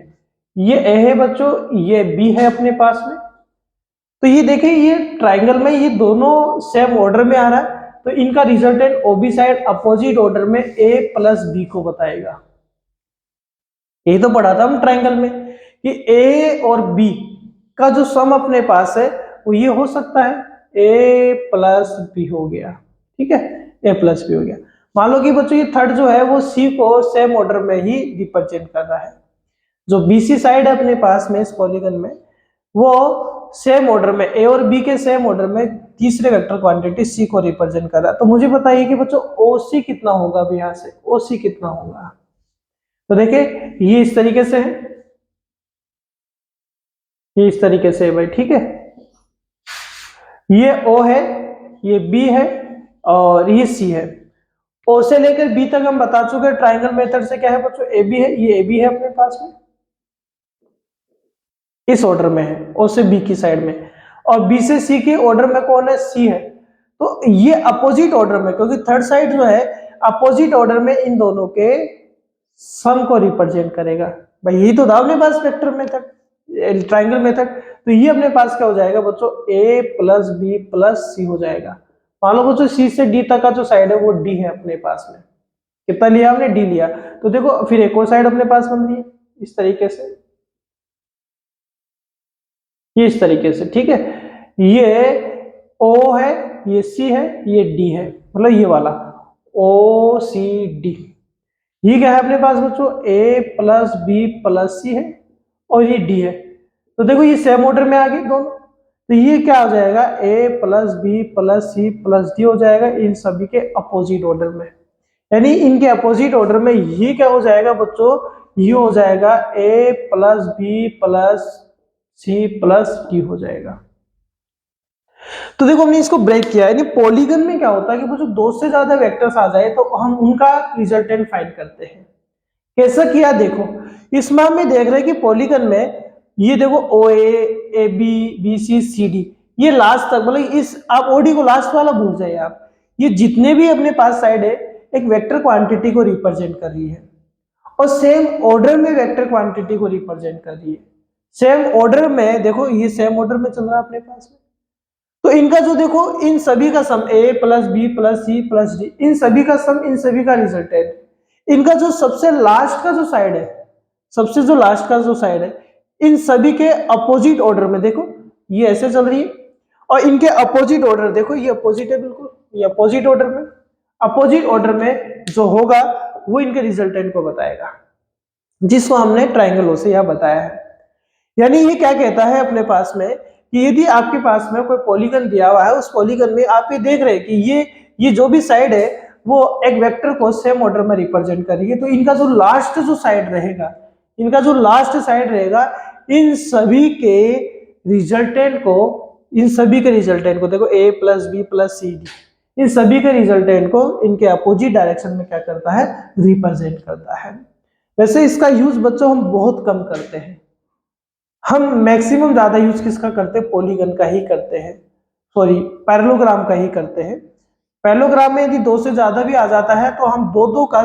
ये ए है बच्चों, ये बी है अपने पास में। तो ये देखिए ये ट्राइंगल में ये दोनों सेम ऑर्डर में आ रहा है, तो इनका रिजल्टेंट ओबी साइड अपोजिट ऑर्डर में ए प्लस बी को बताएगा। ये तो पढ़ा था हम ट्राइंगल में कि ए और बी का जो सम अपने पास है वो ये हो सकता है, ए प्लस बी हो गया, ठीक है, ए प्लस बी हो गया। मान लो कि बच्चों ये थर्ड जो है वो सी को सेम ऑर्डर में ही रिप्रेजेंट कर रहा है। जो बीसी साइड है अपने पास में इस पॉलीगन में वो सेम ऑर्डर में, ए और बी के सेम ऑर्डर में तीसरे वेक्टर क्वांटिटी सी को रिप्रेजेंट कर रहा है। तो मुझे बताइए कि बच्चों ओसी कितना होगा, अब यहां से ओसी कितना होगा। तो देखिए ये इस तरीके से है, ये इस तरीके से है भाई, ठीक है। ये ओ है, ये बी है और ये सी है। ओ से लेकर बी तक हम बता चुके हैं ट्राइंगल मेथड से क्या है बच्चों, ए बी है, ये ए बी है अपने पास में, इस ऑर्डर में है, ओ से बी की साइड में, और बी से सी के ऑर्डर में कौन है, सी है। तो ये अपोजिट ऑर्डर में, क्योंकि थर्ड साइड जो है अपोजिट ऑर्डर में इन दोनों के सम को रिप्रेजेंट करेगा। भाई यही तो था अपने पास वेक्टर मेथड, ट्राइंगल मेथड। तो ये अपने पास क्या हो जाएगा बच्चों, ए प्लस बी प्लस सी हो जाएगा। मान लो बच्चों सी से डी तक का जो साइड है वो डी है अपने पास में, कितना लिया हमने, डी लिया। तो देखो फिर एक और साइड अपने पास बन रही है इस तरीके से, ये इस तरीके से, ठीक है। ये ओ है, ये सी है, ये डी है, मतलब ये वाला ओ सी डी। ये क्या है अपने पास बच्चों, ए प्लस बी प्लस सी है और ये डी है। तो देखो ये सेम ऑर्डर में आ गए दोनों, तो ये क्या हो जाएगा, A plus B plus C plus D हो जाएगा इन सभी के अपोजिट ऑर्डर में। यानी इनके अपोजिट ऑर्डर में ये क्या हो जाएगा बच्चों, ये हो जाएगा A plus B plus C plus D हो जाएगा। तो देखो हमने इसको ब्रेक किया है। पॉलीगन में क्या होता है कि वो जो दो से ज्यादा वेक्टर्स आ जाए तो हम उनका रिजल्टेंट फाइंड करते हैं। कैसा किया देखो, इसमें हम देख रहे हैं कि पॉलीगन में ये देखो O A B B C C D, ये लास्ट तक, मतलब इस आप ओडी को लास्ट वाला भूल जाइए आप, ये जितने भी अपने पास साइड है एक वेक्टर क्वांटिटी को रिप्रेजेंट कर रही है और सेम ऑर्डर में वेक्टर क्वांटिटी को रिप्रेजेंट कर रही है। सेम ऑर्डर में देखो ये सेम ऑर्डर में चल रहा है अपने पास में। तो इनका जो देखो इन सभी का sum A plus B plus C plus D, इन सभी का सम, इन सभी का रिजल्टेंट, इनका जो सबसे लास्ट का जो साइड है, सबसे जो लास्ट का जो साइड है, इन सभी के अपोजिट ऑर्डर में देखो ये ऐसे चल रही है और इनके अपोजिट ऑर्डर देखो ये अपोजिट है, बिल्कुल ये अपोजिट ऑर्डर में, अपोजिट ऑर्डर में जो होगा वो इनके रिजल्टेंट को बताएगा, जिसको हमने ट्राइंगल से यहां बताया है। यानी ये क्या कहता है अपने पास में कि यदि आपके पास में कोई पॉलीगन दिया हुआ है, उस पॉलीगन में आप ये देख रहे हैं कि ये जो भी साइड है वो एक वेक्टर को सेम ऑर्डर में रिप्रेजेंट कर रही है, तो इनका जो लास्ट जो साइड रहेगा, इनका जो लास्ट साइड रहेगा, इन सभी के रिजल्टेंट को, इन सभी के रिजल्टेंट को देखो A plus B plus C D, इन सभी के रिजल्टेंट को इनके अपोजिट डायरेक्शन में क्या करता है, रिप्रेजेंट करता है। वैसे इसका यूज बच्चों हम बहुत कम करते हैं, हम मैक्सिमम ज्यादा यूज किसका करते हैं, पॉलीगन का ही करते हैं, सॉरी पैरेललोग्राम का ही करते हैं। पैरेललोग्राम में यदि दो से ज्यादा भी आ जाता है तो हम दो दो का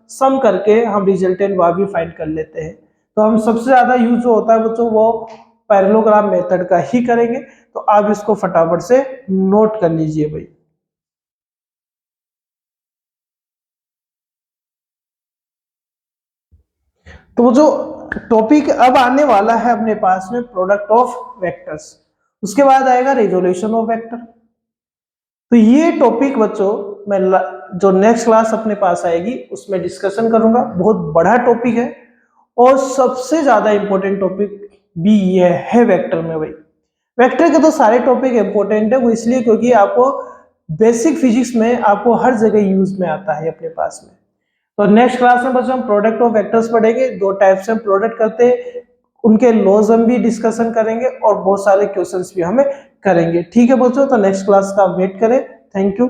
सम करके हम रिजल्टेंट वहां भी फाइंड कर लेते हैं। तो हम सबसे ज्यादा यूज जो होता है बच्चों वो पैरेललोग्राम मेथड का ही करेंगे। तो आप इसको फटाफट से नोट कर लीजिए भाई। तो जो टॉपिक अब आने वाला है अपने पास में प्रोडक्ट ऑफ वेक्टर्स, उसके बाद आएगा रेजोल्यूशन ऑफ वेक्टर। तो ये टॉपिक बच्चों मैं जो नेक्स्ट क्लास अपने पास आएगी उसमें डिस्कशन करूंगा। बहुत बड़ा टॉपिक है और सबसे ज्यादा इंपॉर्टेंट टॉपिक भी ये है वेक्टर में भाई। वेक्टर के तो सारे टॉपिक इंपॉर्टेंट है, वो इसलिए क्योंकि आपको बेसिक फिजिक्स में आपको हर जगह यूज में आता है अपने पास में। तो नेक्स्ट क्लास में बच्चों हम प्रोडक्ट ऑफ वेक्टर्स पढ़ेंगे, दो टाइप से हम प्रोडक्ट करते हैं, उनके लॉज हम भी डिस्कशन करेंगे और बहुत सारे क्वेश्चंस भी हमें करेंगे। ठीक है बच्चों, तो नेक्स्ट क्लास का वेट करें। Thank you.